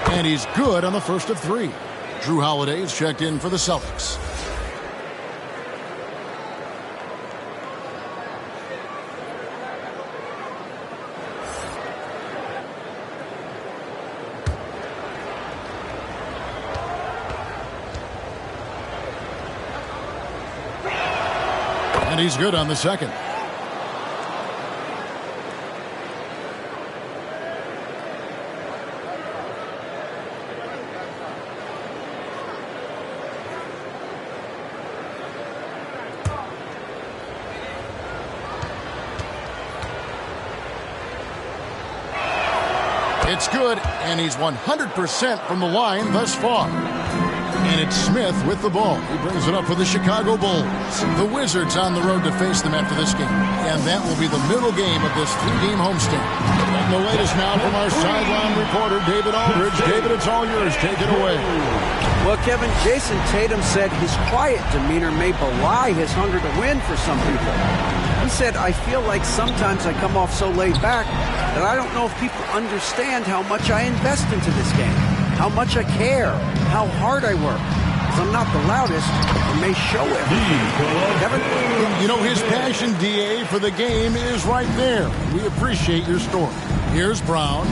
And he's good on the first of 3. Drew Holiday is checked in for the Celtics. And he's good on the second. It's good, and he's 100% from the line thus far. And it's Smith with the ball. He brings it up for the Chicago Bulls. The Wizards on the road to face them after this game. And that will be the middle game of this 3-game homestand. And the latest now from our sideline reporter, David Aldridge. David, it's all yours. Take it away. Well, Kevin, Jason Tatum said his quiet demeanor may belie his hunger to win for some people. He said, I feel like sometimes I come off so laid back that I don't know if people understand how much I invest into this game, how much I care, how hard I work. Because I'm not the loudest, it may show it. Kevin? You know, his passion, D.A., for the game is right there. We appreciate your story. Here's Brown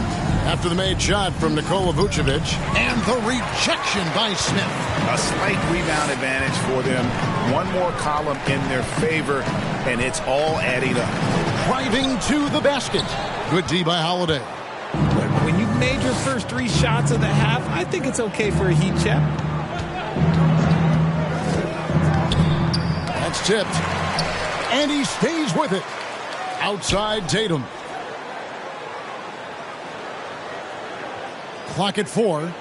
after the made shot from Nikola Vucevic, and the rejection by Smith. A slight rebound advantage for them. One more column in their favor, and it's all adding up. Driving to the basket. Good D by Holiday. When you've made your first 3 shots of the half, I think it's okay for a heat check. That's tipped. And he stays with it. Outside Tatum. Clock at 4.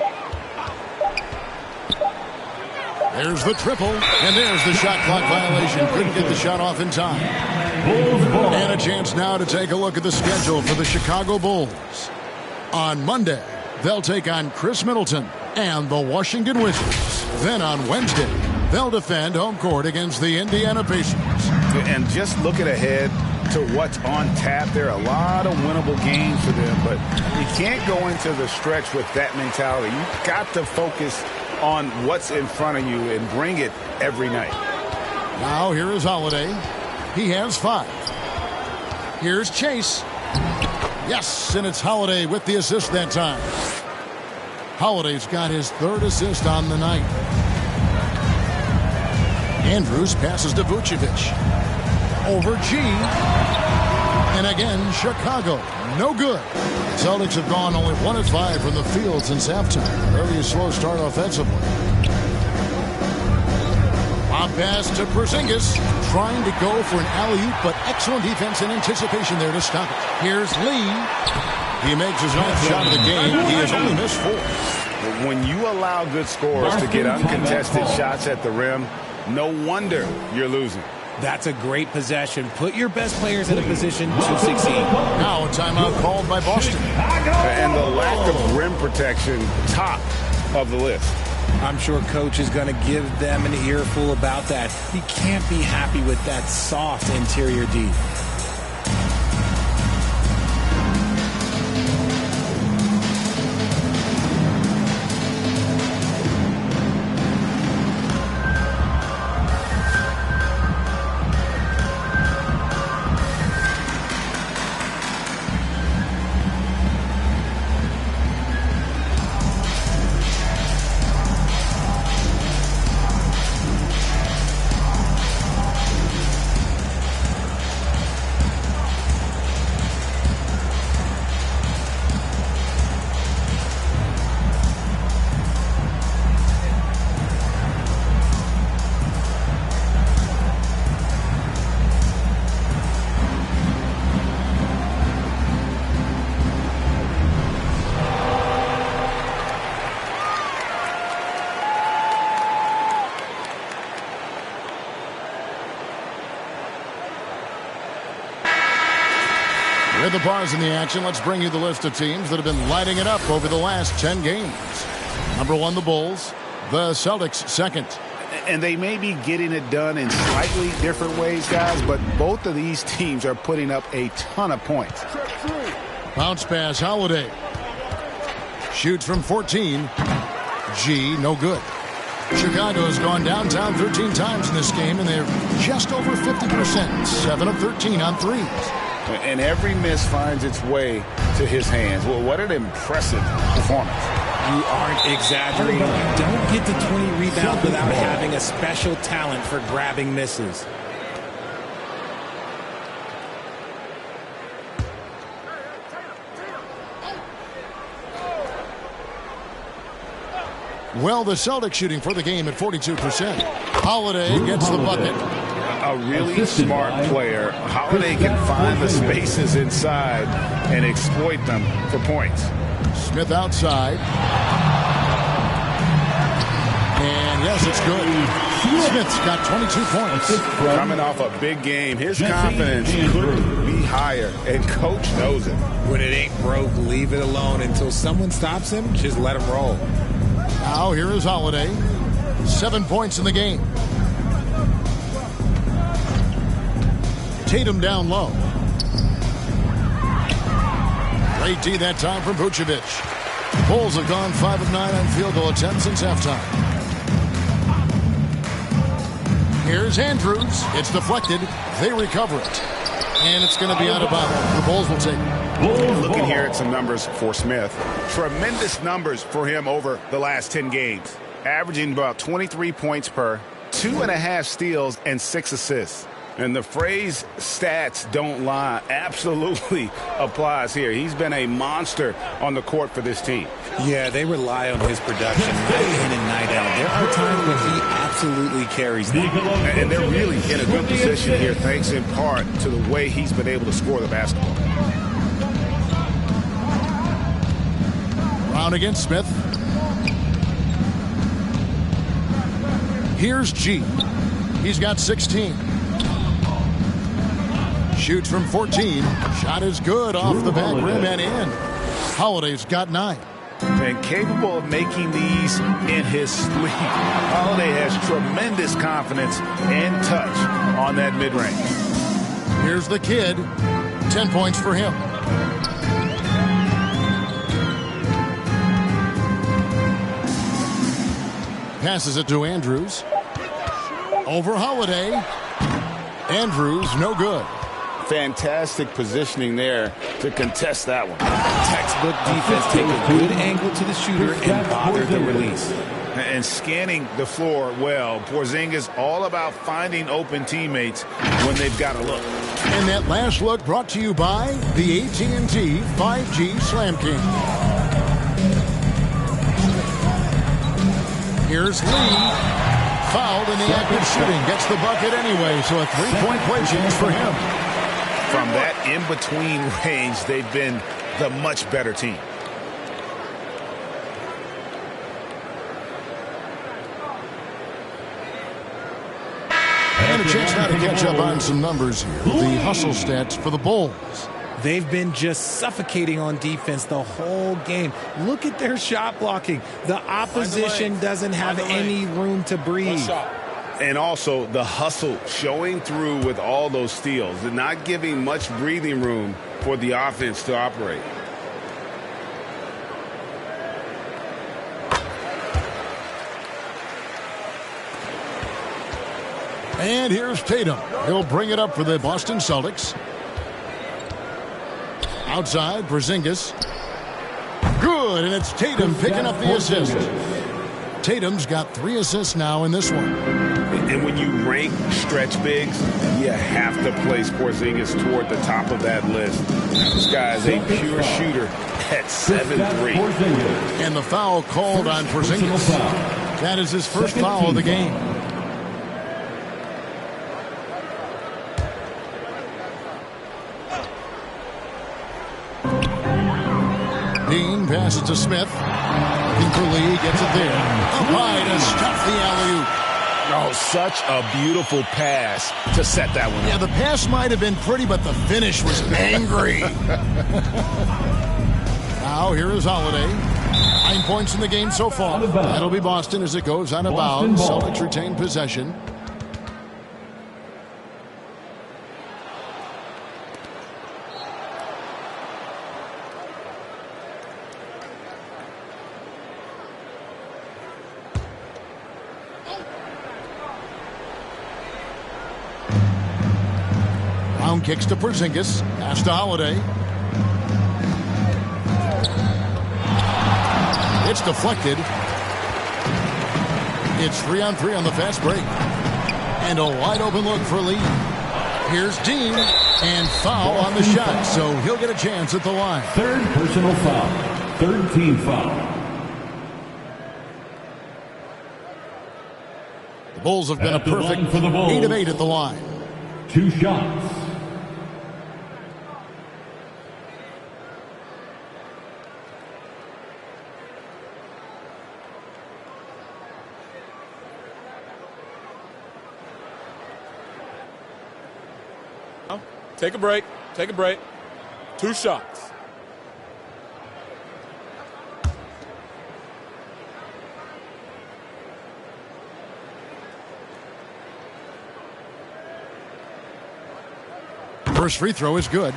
There's the triple, and there's the shot clock violation. Couldn't get the shot off in time. And a chance now to take a look at the schedule for the Chicago Bulls. On Monday, they'll take on Chris Middleton and the Washington Wizards. Then on Wednesday, they'll defend home court against the Indiana Pacers. And just looking ahead to what's on tap, there are a lot of winnable games for them, but you can't go into the stretch with that mentality. You've got to focus on what's in front of you and bring it every night. Now here is Holiday. He has 5. Here's Chase. Yes, and it's Holiday with the assist that time. Holiday's got his third assist on the night. Andrews passes to Vucevic. Over G. And again, Chicago. No good. Celtics have gone only 1 of 5 from the field since halftime. Very slow start offensively. Lob pass to Porzingis. Trying to go for an alley-oop, but excellent defense and anticipation there to stop it. Here's Lee. He makes his 9th shot of the game. He has only missed 4. When you allow good scorers to get uncontested shots at the rim, no wonder you're losing. That's a great possession. Put your best players in a position to succeed. Now a timeout called by Boston. And the lack of rim protection, top of the list. I'm sure coach is going to give them an earful about that. He can't be happy with that soft interior D. With the pause in the action, let's bring you the list of teams that have been lighting it up over the last 10 games. Number 1, the Bulls. The Celtics, second. And they may be getting it done in slightly different ways, guys, but both of these teams are putting up a ton of points. Bounce pass, Holiday. Shoots from 14. G, no good. Chicago has gone downtown 13 times in this game, and they're just over 50%. 7 of 13 on threes. And every miss finds its way to his hands. Well, what an impressive performance. You aren't exaggerating. You don't get to 20 rebounds without having a special talent for grabbing misses. Well, the Celtics shooting for the game at 42%. Holiday gets the bucket. A really smart player. Holiday can find the spaces inside and exploit them for points. Smith outside. And yes, it's good. Smith's got 22 points. Coming off a big game, his confidence couldn't be higher, and coach knows it. When it ain't broke, leave it alone until someone stops him. Just let him roll. Now here is Holiday. 7 points in the game. Tatum down low. Great D that time from Vucevic. Bulls have gone 5 of 9 on field goal attempts since halftime. Here's Andrews. It's deflected. They recover it. And it's going to be out of bounds. The Bulls will take it. Looking here at some numbers for Smith. Tremendous numbers for him over the last 10 games. Averaging about 23 points per, 2.5 steals, and 6 assists. And the phrase stats don't lie absolutely applies here. He's been a monster on the court for this team. Yeah, they rely on his production night in and night out. There are times when he absolutely carries them. And they're really in a good position here, thanks in part to the way he's been able to score the basketball. Brown against Smith. Here's G. He's got 16. Shoots from 14. Shot is good off the back rim and in. Holiday's got 9. And capable of making these in his sleep. Holiday has tremendous confidence and touch on that mid-range. Here's the kid. 10 points for him. Passes it to Andrews. Over Holiday. Andrews, no good. Fantastic positioning there to contest that one. Textbook defense. Take a good angle to the shooter and bother the release. And scanning the floor well. Porzingis all about finding open teammates when they've got a look. And that last look brought to you by the AT&T 5G Slam King. Here's Lee. Fouled in the act of shooting. Gets the bucket anyway, so a three-point play change for him. From that in-between range, they've been the much better team. And a chance now to catch up on some numbers here. The hustle stats for the Bulls. They've been just suffocating on defense the whole game. Look at their shot blocking. The opposition doesn't have any room to breathe. And also the hustle showing through with all those steals and not giving much breathing room for the offense to operate. And here's Tatum. He'll bring it up for the Boston Celtics. Outside, Porzingis. Good, and it's Tatum picking up the assist. Tatum's got 3 assists now in this one. And when you rank stretch bigs, you have to place Porzingis toward the top of that list. This guy is a pure shooter at 7'3". And the foul called on Porzingis. That is his first foul of the game. Dean passes to Smith. Looking for Lee, gets it there. Up high to stuff the alley-oop. Oh, such a beautiful pass to set that one up. Yeah, the pass might have been pretty, but the finish was angry. Now, here is Holiday. 9 points in the game so far. That'll be Boston as it goes out of bounds. Celtics retain possession. Kicks to Porzingis. Pass to Holiday. It's deflected. It's 3-on-3 on the fast break. And a wide open look for Lee. Here's Dean. And foul on the shot. So he'll get a chance at the line. Third personal foul. Third team foul. The Bulls have been a perfect 8 of 8 at the line. 2 shots. Take a break. Take a break. 2 shots. First free throw is good.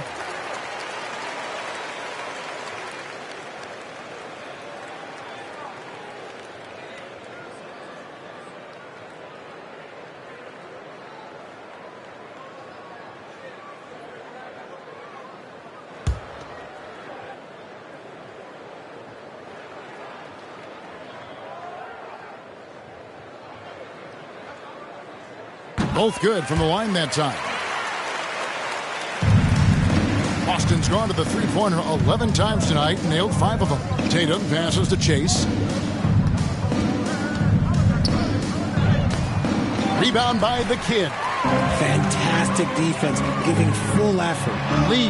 Both good from the line that time. Boston's gone to the three-pointer 11 times tonight and nailed 5 of them. Tatum passes to Chase. Rebound by the kid. Fantastic defense, giving full effort. Lee.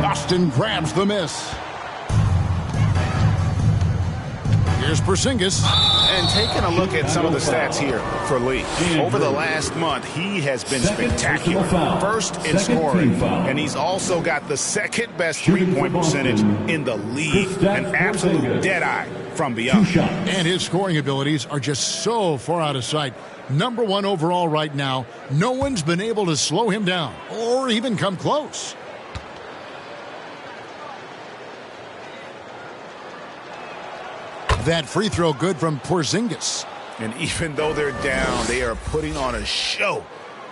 Boston grabs the miss. Here's Porzingis. And taking a look at some of the stats here for Lee. Over the last month, he has been spectacular. First in scoring, and he's also got the second best three-point percentage in the league. An absolute dead-eye from beyond. And his scoring abilities are just so far out of sight. Number 1 overall right now. No one's been able to slow him down or even come close. That free throw good from Porzingis. And even though they're down, they are putting on a show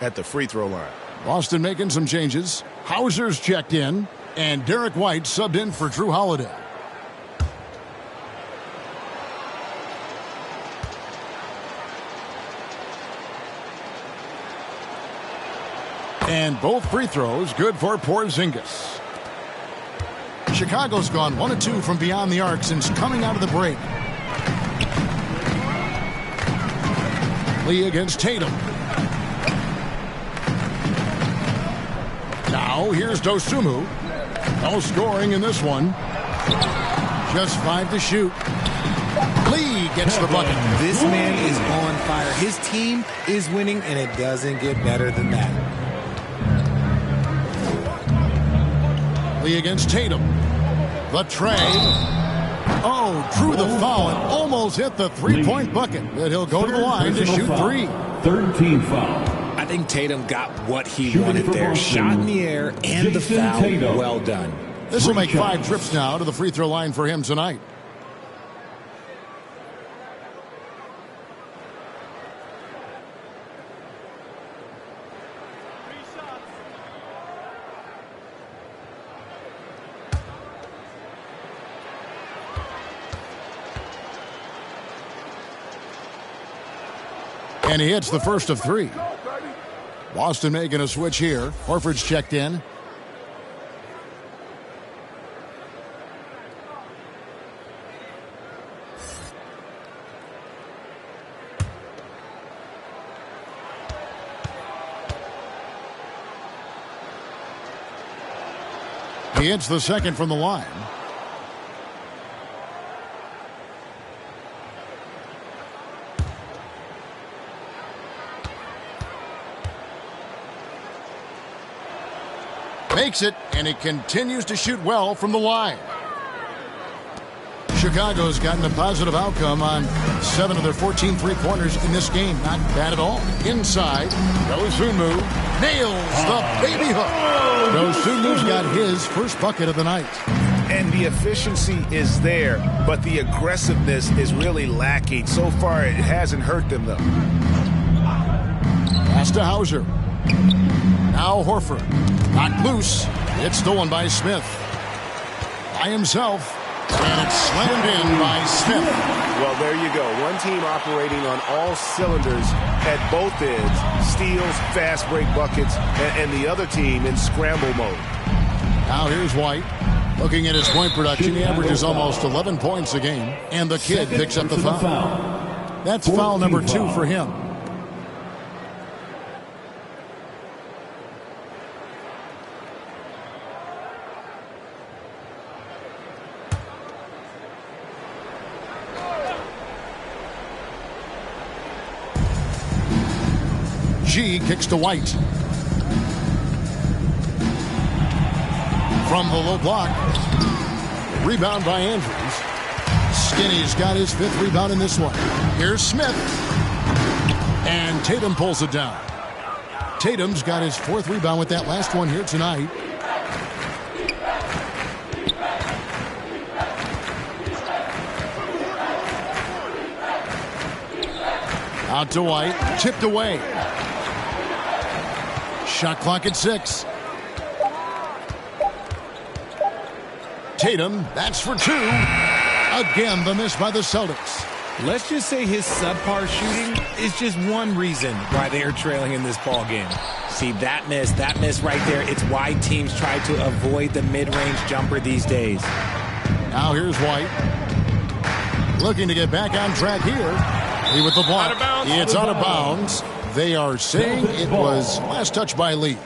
at the free throw line. Boston making some changes. Hauser's checked in, and Derek White subbed in for Drew Holiday. And both free throws good for Porzingis. Chicago's gone 1 of 2 from beyond the arc since coming out of the break. Lee against Tatum. Now here's Dosunmu. No scoring in this one. Just 5 to shoot. Lee gets the bucket. This man is on fire. His team is winning, and it doesn't get better than that. Lee against Tatum. The tray. Oh, drew the foul and almost hit the three-point bucket. But he'll go to the line to shoot 3. Third team foul. I think Tatum got what he wanted there. Shot in the air and the foul. Well done. This will make 5 trips now to the free throw line for him tonight. And he hits the first of 3. Boston making a switch here. Horford's checked in. He hits the second from the line. Makes it, and he continues to shoot well from the line. Chicago's gotten a positive outcome on 7 of their 14 three-pointers in this game. Not bad at all. Inside, Dosunmu nails the baby hook. Dosunmu's got his first bucket of the night. And the efficiency is there, but the aggressiveness is really lacking. So far, it hasn't hurt them, though. Pass to Hauser. Now Horford. Knocked loose. It's stolen by Smith. By himself. And it's slammed in by Smith. Well, there you go. One team operating on all cylinders at both ends. Steals, fast break buckets, and the other team in scramble mode. Now here's White. Looking at his point production, he averages almost 11 points a game. And the kid picks up the foul. That's foul number 2 for him. G kicks to White. From the low block. Rebound by Andrews. Skinny's got his 5th rebound in this one. Here's Smith. And Tatum pulls it down. Tatum's got his 4th rebound with that last one here tonight. Out to White. Tipped away. Shot clock at 6. Tatum, that's for 2. Again, the miss by the Celtics. Let's just say his subpar shooting is just one reason why they are trailing in this ball game. See, that miss right there, it's why teams try to avoid the mid-range jumper these days. Now here's White. Looking to get back on track here. He with the block. It's out of bounds. They are saying it was last touch by Lee.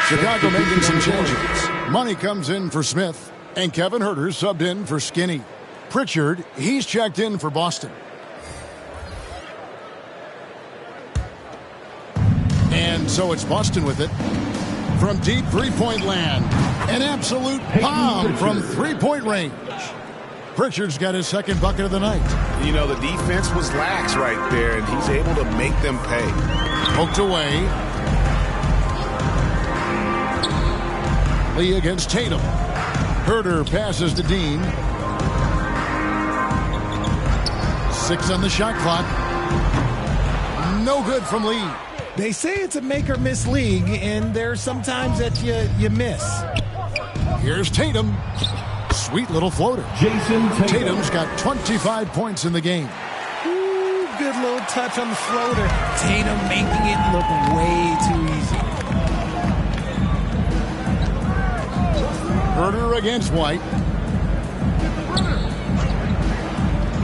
Chicago making some changes. Money comes in for Smith, and Kevin Huerter subbed in for Skinny. Pritchard, he's checked in for Boston. And so it's Boston with it. From deep three-point land, an absolute bomb from three-point range. Pritchard's got his 2nd bucket of the night. You know, the defense was lax right there, and he's able to make them pay. Poked away. Lee against Tatum. Huerter passes to Dean. 6 on the shot clock. No good from Lee. They say it's a make-or-miss league, and there's sometimes that you miss. Here's Tatum. Sweet little floater. Jason Tatum. Tatum's got 25 points in the game. Ooh, good little touch on the floater. Tatum making it look way too easy. Herder against White.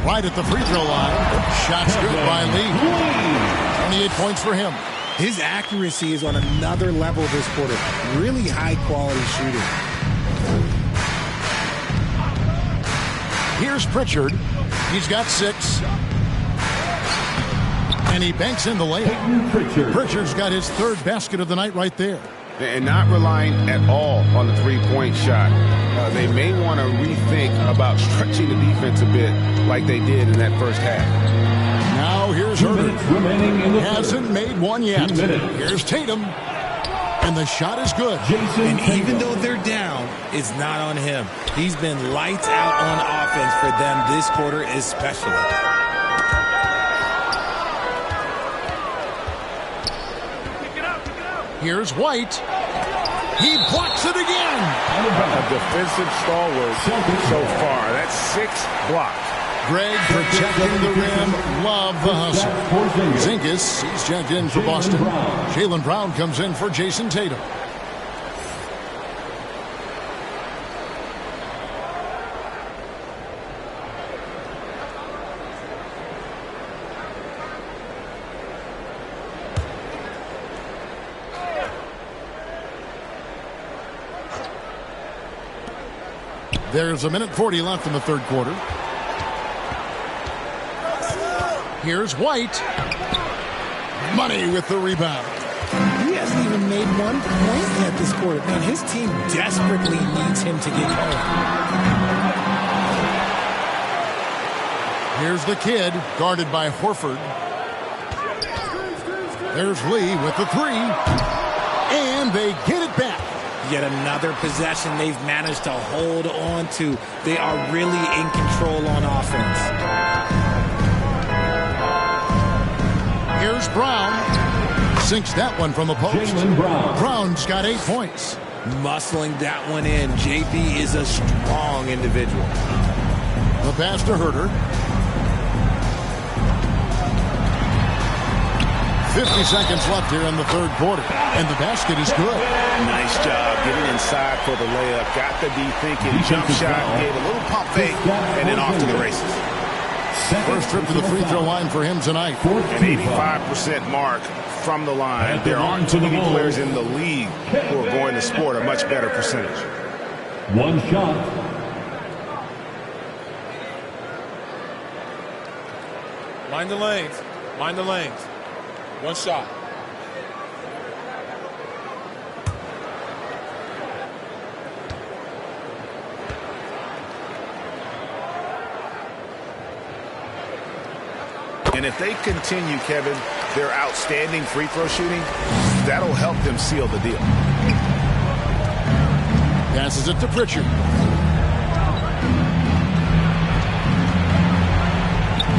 Right at the free throw line. Shot's good by Lee. 28 points for him. His accuracy is on another level this quarter. Really high-quality shooting. Here's Pritchard. He's got 6. And he banks in the layup. Pritchard's got his 3rd basket of the night right there. And not relying at all on the three-point shot. They may want to rethink about stretching the defense a bit like they did in that first half. Now here's Herder. Hasn't made one yet. Here's Tatum. And the shot is good. And even though they're down, it's not on him. He's been lights out on offense for them this quarter especially. Here's White. He blocks it again. A defensive stalwart so far. That's 6 blocks. Greg protecting the rim. Love the hustle. Zingas, he's checked in for Boston. Jaylen Brown comes in for Jason Tatum. There's 1:40 left in the 3rd quarter. Here's White. Money with the rebound. He hasn't even made 1 point yet this quarter. Man, his team desperately needs him to get home. Here's the kid, guarded by Horford. There's Lee with the 3. And they get it back. Yet another possession they've managed to hold on to. They are really in control on offense. Here's Brown. Sinks that one from the post. Brown's got 8 points. Muscling that one in. JB is a strong individual. The pass to Herder. 50 seconds left here in the 3rd quarter. And the basket is good. Nice job getting inside for the layup. Got to be thinking jump shot, gave a little pump fake, and then off to the races. First trip to the free throw line for him tonight. An 85% mark from the line. There aren't too many players in the league who are going to sport a much better percentage. 1 shot. Mind the lanes. Mind the lanes. 1 shot. And if they continue, Kevin, their outstanding free throw shooting, that'll help them seal the deal. Passes it to Pritchard.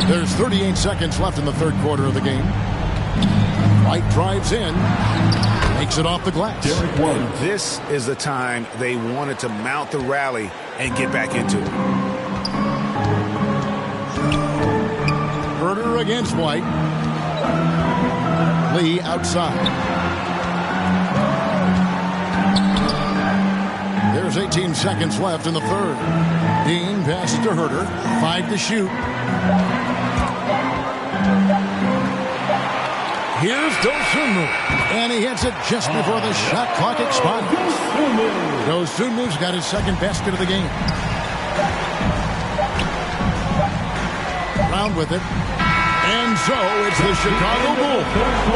There's 38 seconds left in the 3rd quarter of the game. White drives in. Makes it off the glass. And this is the time they wanted to mount the rally and get back into it. Herder against White. Lee outside. There's 18 seconds left in the 3rd. Dean passes to Herder. 5 to shoot. Here's Dosunmu. And he hits it just before the shot clock expires. Dosunmu's got his 2nd basket of the game. Brown with it. And so it's the Chicago Bulls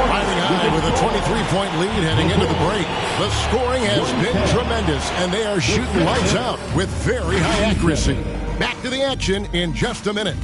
riding high with a 23-point lead heading into the break. The scoring has been tremendous, and they are shooting lights out with very high accuracy. Back to the action in just a minute.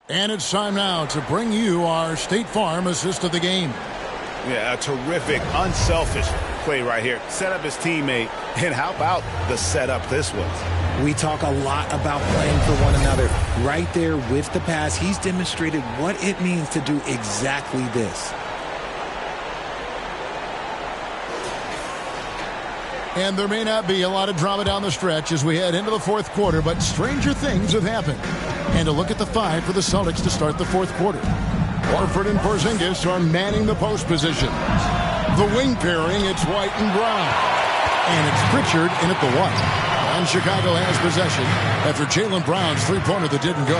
And it's time now to bring you our State Farm assist of the game. Yeah, a terrific, unselfish play right here. Set up his teammate, and how about the setup this was? We talk a lot about playing for one another. Right there with the pass, he's demonstrated what it means to do exactly this. And there may not be a lot of drama down the stretch as we head into the fourth quarter, but stranger things have happened. And a look at the five for the Celtics to start the fourth quarter. Horford and Porzingis are manning the post positions. The wing pairing, it's White and Brown. And it's Pritchard in at the one. And Chicago has possession after Jaylen Brown's three-pointer that didn't go.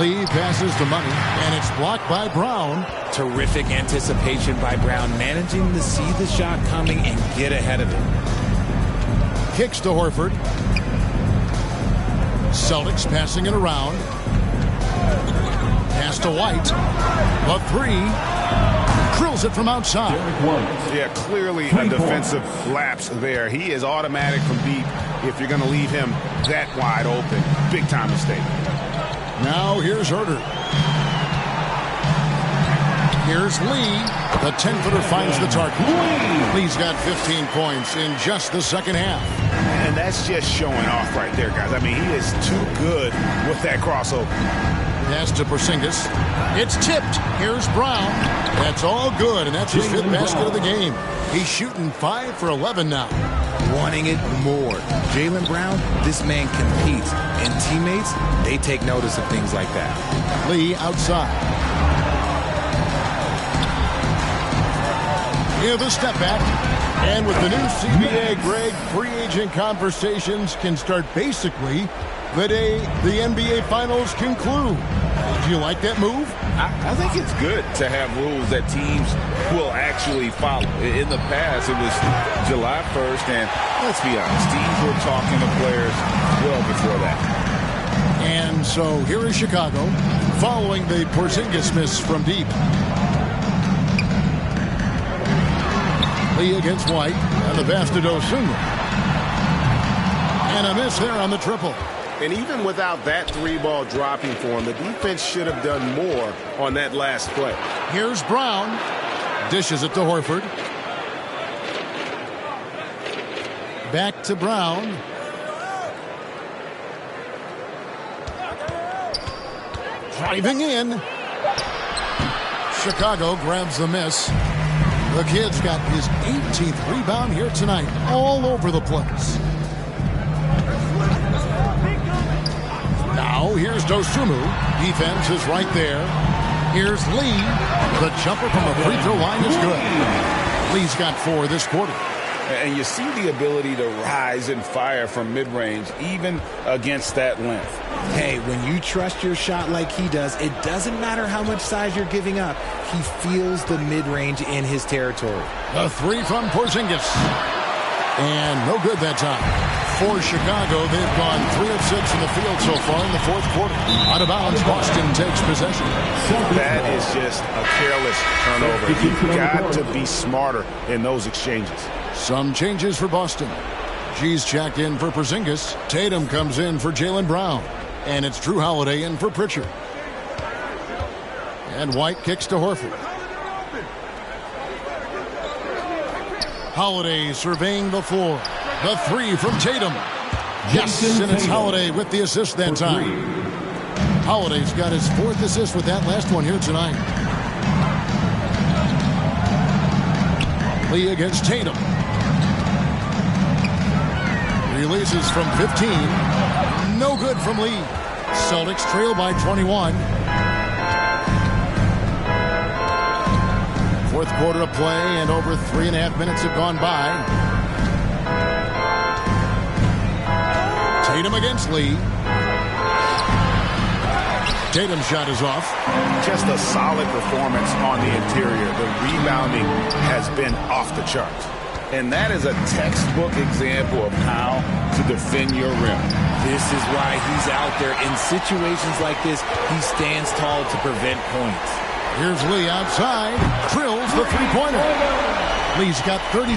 Lee passes to Money, and it's blocked by Brown. Terrific anticipation by Brown, managing to see the shot coming and get ahead of it. Kicks to Horford. Celtics passing it around. Pass to White. The three. Drills it from outside. Yeah, clearly a defensive lapse there. He is automatic from deep if you're going to leave him that wide open. Big time mistake. Now here's Herter. Here's Lee. The 10-footer finds the target. Lee's got 15 points in just the second half. And that's just showing off right there, guys. I mean, he is too good with that crossover. Pass to Porzingis. It's tipped. Here's Brown. That's all good, and that's his fifth basket of the game. He's shooting 5 for 11 now. Wanting it more. Jaylen Brown, this man competes. And teammates, they take notice of things like that. Lee outside. Here the step back. And with the new CBA, Greg, free agent conversations can start basically the day the NBA Finals conclude. Do you like that move? I think it's good to have rules that teams will actually follow. In the past, it was July 1st, and let's be honest, teams were talking to players well before that. And so here is Chicago following the Porzingis miss from deep. Lee against White, and the pass to Dosunmu. And a miss there on the triple. And even without that three-ball dropping for him, the defense should have done more on that last play. Here's Brown. Dishes it to Horford. Back to Brown. Driving in. Chicago grabs the miss. The kid's got his 18th rebound here tonight, all over the place. Now, here's Dosunmu. Defense is right there. Here's Lee. The jumper from the free throw line is good. Lee's got 4 this quarter. And you see the ability to rise and fire from mid-range, even against that length. Hey, when you trust your shot like he does, it doesn't matter how much size you're giving up. He feels the mid-range in his territory. A 3 from Porzingis. And no good that time. For Chicago, they've gone 3 of 6 in the field so far in the fourth quarter. Out of bounds, Boston takes possession. That is just a careless turnover. You've got to be smarter in those exchanges. Some changes for Boston. G's checked in for Porzingis. Tatum comes in for Jaylen Brown. And it's Drew Holiday in for Pritchard. And White kicks to Horford. Holiday surveying the floor. The 3 from Tatum. Yes, and it's Holiday with the assist that time. Holiday's got his 4th assist with that last one here tonight. Lee against Tatum. Releases from 15. No good from Lee. Celtics trail by 21. Fourth quarter of play, and over 3.5 minutes have gone by. Tatum against Lee. Tatum's shot is off. Just a solid performance on the interior. The rebounding has been off the charts. And that is a textbook example of how to defend your rim. This is why he's out there. In situations like this, he stands tall to prevent points. Here's Lee outside. Drills the three-pointer. Lee's got 35.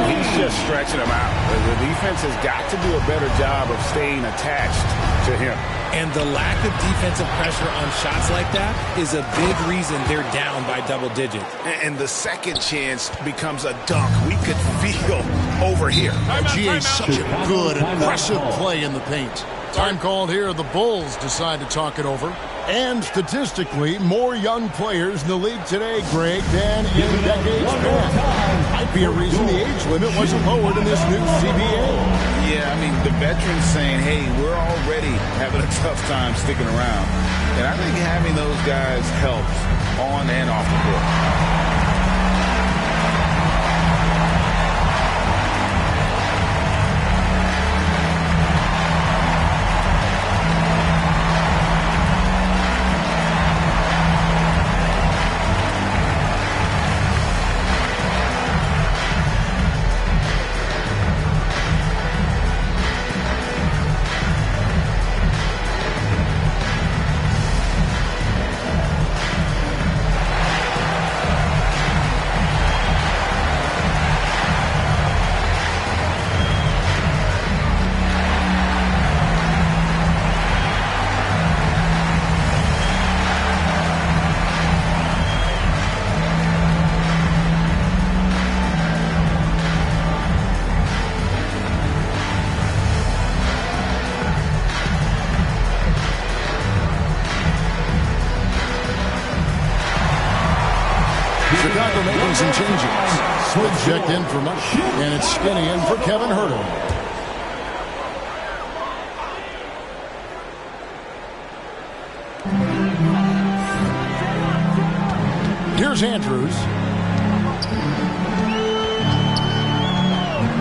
He's just stretching them out. The defense has got to do a better job of staying attached to him. And the lack of defensive pressure on shots like that is a big reason they're down by double digits. And the second chance becomes a dunk. We could feel over here. GA's such a good, aggressive play in the paint. Time called here. The Bulls decide to talk it over. And statistically, more young players in the league today, Greg, than in decades past. Might be a reason the age limit wasn't lowered in this new CBA. Yeah, I mean, the veterans saying, hey, we're already having a tough time sticking around. And I think having those guys helps on and off the court. Chicago making some changes. Smith checked in for Mike, and it's Skinny in for Kevin Herter. Here's Andrews.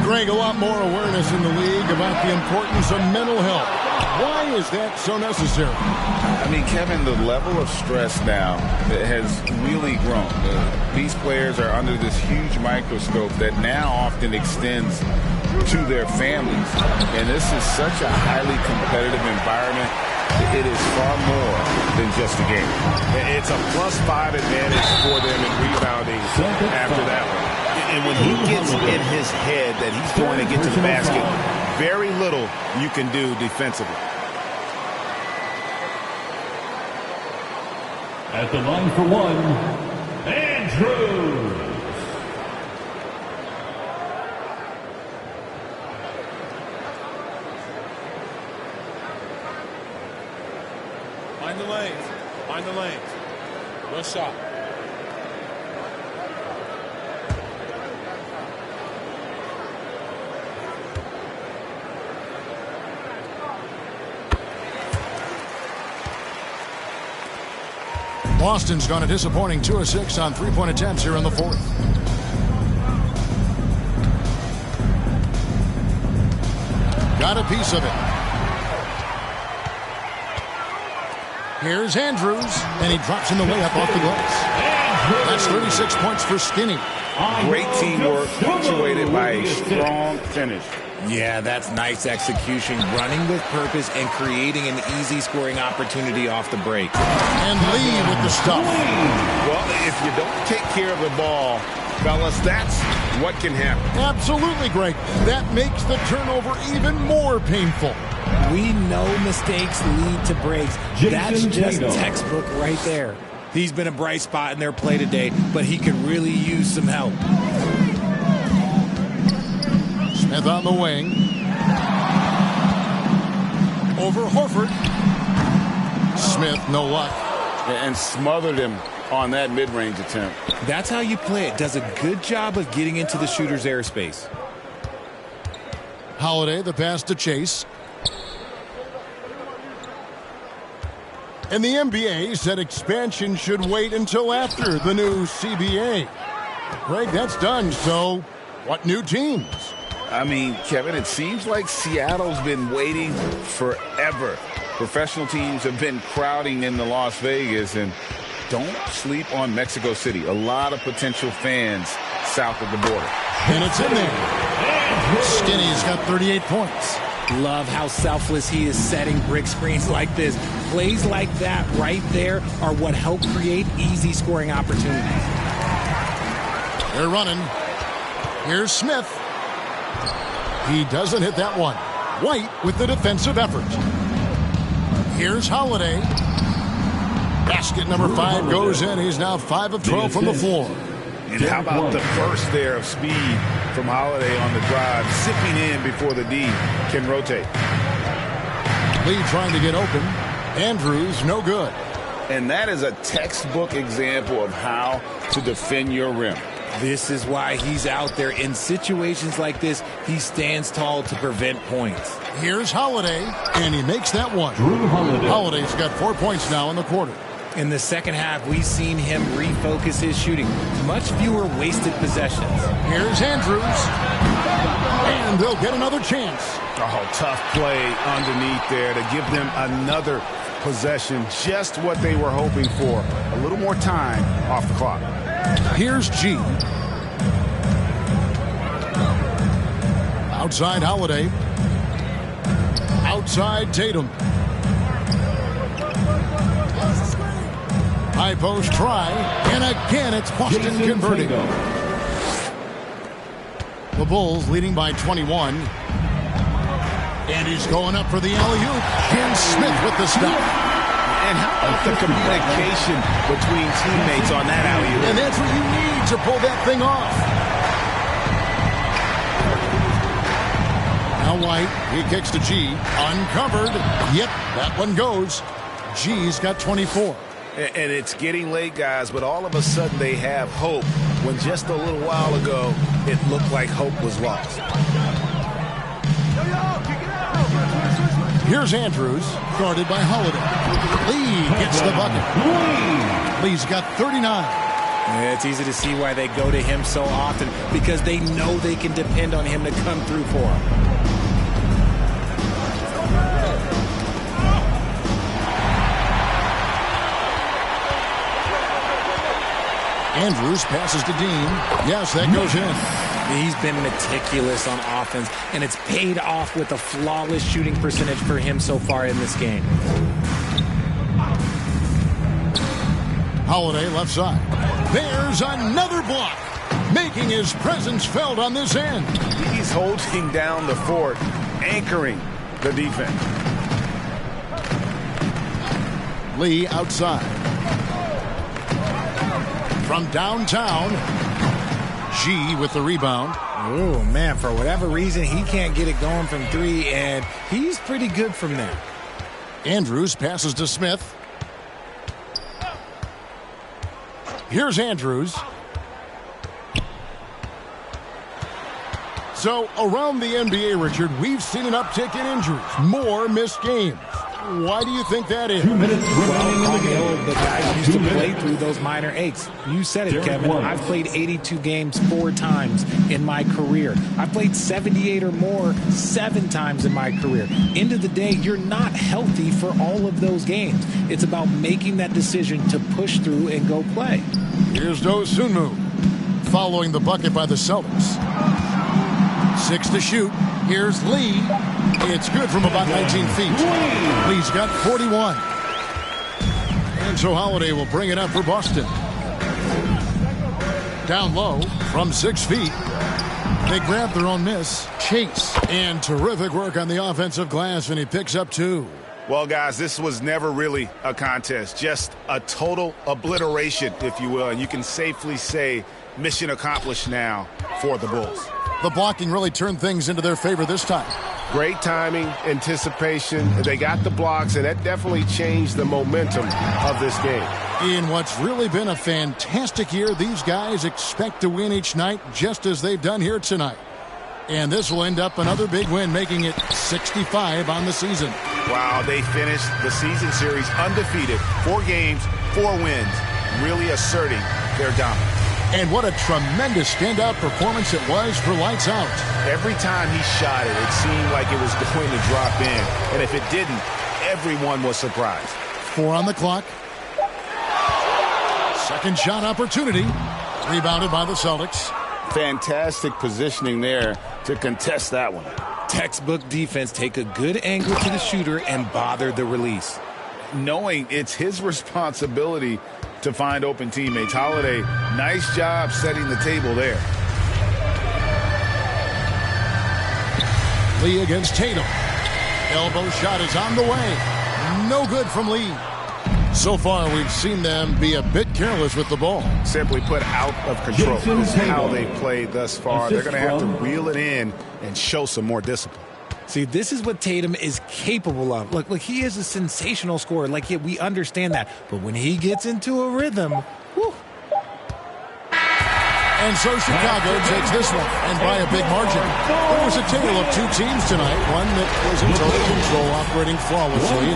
Greg, a lot more awareness in the league about the importance of mental health. Why is that so necessary? I mean, Kevin, the level of stress now has really grown. These players are under this huge microscope that now often extends to their families. And this is such a highly competitive environment. It is far more than just a game. It's a +5 advantage for them in rebounding after that one. And when he gets in his head that he's going to get to the basket, very little you can do defensively. At the line for one, Andrews. Mind the lanes. Mind the lanes. One shot. Boston's gone a disappointing 2 of 6 on three-point attempts here in the fourth. Got a piece of it. Here's Andrews, and he drops in the layup off the glass. That's 36 points for Skinny. Great teamwork, punctuated by a strong finish. Yeah, that's nice execution, running with purpose and creating an easy scoring opportunity off the break. And Lee with the stuff. Well, if you don't take care of the ball, fellas, that's what can happen. Absolutely, Greg. That makes the turnover even more painful. We know mistakes lead to breaks. That's just textbook right there. He's been a bright spot in their play today, but he could really use some help. Smith on the wing. Over Horford. Smith, no luck. And smothered him on that mid-range attempt. That's how you play it. Does a good job of getting into the shooter's airspace. Holiday, the pass to Chase. And the NBA said expansion should wait until after the new CBA. Greg, that's done, so what new teams? I mean, Kevin, it seems like Seattle's been waiting forever. Professional teams have been crowding into Las Vegas, and don't sleep on Mexico City. A lot of potential fans south of the border. And it's in there. Skinny's got 38 points. Love how selfless he is setting brick screens like this. Plays like that right there are what help create easy scoring opportunities. They're running. Here's Smith. He doesn't hit that one. White with the defensive effort. Here's Holiday. Basket number 5 goes in. He's now 5 of 12 from the floor. And how about the burst there of speed from Holiday on the drive, zipping in before the D can rotate. Lee trying to get open. Andrews, no good. And that is a textbook example of how to defend your rim. This is why he's out there. In situations like this, he stands tall to prevent points. Here's Holiday, and he makes that one. Holiday's got 4 points now in the quarter. In the second half, we've seen him refocus his shooting. Much fewer wasted possessions. Here's Andrews. And they'll get another chance. Oh, tough play underneath there to give them another possession. Just what they were hoping for. A little more time off the clock. Here's G. Outside Holiday. Outside Tatum. High post try, and again it's Boston converting. The Bulls leading by 21. And he's going up for the alley-oop. And Smith with the stop. And how about the communication between teammates on that alley-oop? And that's what you need to pull that thing off. Now White, he kicks to G. Uncovered. Yep, that one goes. G's got 24. And it's getting late, guys, but all of a sudden they have hope when just a little while ago it looked like hope was lost. Here's Andrews, guarded by Holiday. Lee gets the bucket. Lee's got 39. Yeah, it's easy to see why they go to him so often, because they know they can depend on him to come through for them. Andrews passes to Dean. Yes, that goes in. He's been meticulous on offense, and it's paid off with a flawless shooting percentage for him so far in this game. Holiday left side. There's another block, making his presence felt on this end. He's holding down the fort, anchoring the defense. Lee outside. From downtown, G with the rebound. Oh, man, for whatever reason, he can't get it going from 3, and he's pretty good from there. Andrews passes to Smith. Here's Andrews. So, around the NBA, Richard, we've seen an uptick in injuries. More missed games. Why do you think that is? 2 minutes remaining in the game. The guys used to play through those minor aches. You said it, Kevin. I've played 82 games 4 times in my career. I've played 78 or more 7 times in my career. End of the day, you're not healthy for all of those games. It's about making that decision to push through and go play. Here's Dosunmu following the bucket by the Celtics. 6 to shoot. Here's Lee. It's good from about 19 feet. Lee's got 41. And so Holiday will bring it up for Boston. Down low from 6 feet. They grab their own miss. Chase. And terrific work on the offensive glass, and he picks up 2. Well, guys, this was never really a contest. Just a total obliteration, if you will. And you can safely say mission accomplished now for the Bulls. The blocking really turned things into their favor this time. Great timing, anticipation. They got the blocks, and that definitely changed the momentum of this game. In what's really been a fantastic year, these guys expect to win each night just as they've done here tonight. And this will end up another big win, making it 65 on the season. Wow, they finished the season series undefeated. 4 games, 4 wins, really asserting their dominance. And what a tremendous standout performance it was for Lights Out. Every time he shot it, it seemed like it was going to drop in. And if it didn't, everyone was surprised. 4 on the clock. Second shot opportunity. Rebounded by the Celtics. Fantastic positioning there to contest that one. Textbook defense. Take a good angle to the shooter and bother the release. Knowing it's his responsibility to find open teammates. Holiday, nice job setting the table there. Lee against Tatum. Elbow shot is on the way. No good from Lee. So far, we've seen them be a bit careless with the ball. Simply put, out of control is how they played thus far. They're going to have to reel it in and show some more discipline. See, this is what Tatum is capable of. Look, he is a sensational scorer. Like, yeah, we understand that. But when he gets into a rhythm, whew. And so Chicago takes this one, and by a big margin. It was a tale of two teams tonight, one that was in total control, operating flawlessly,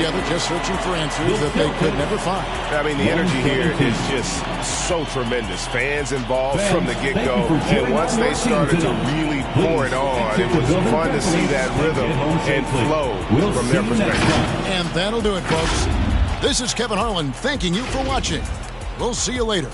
the other just searching for answers that they could never find. I mean, the energy here is just so tremendous. Fans involved from the get-go, and once they started to really pour it on, it was fun to see that rhythm and flow from their perspective. And that'll do it, folks. This is Kevin Harlan thanking you for watching. We'll see you later.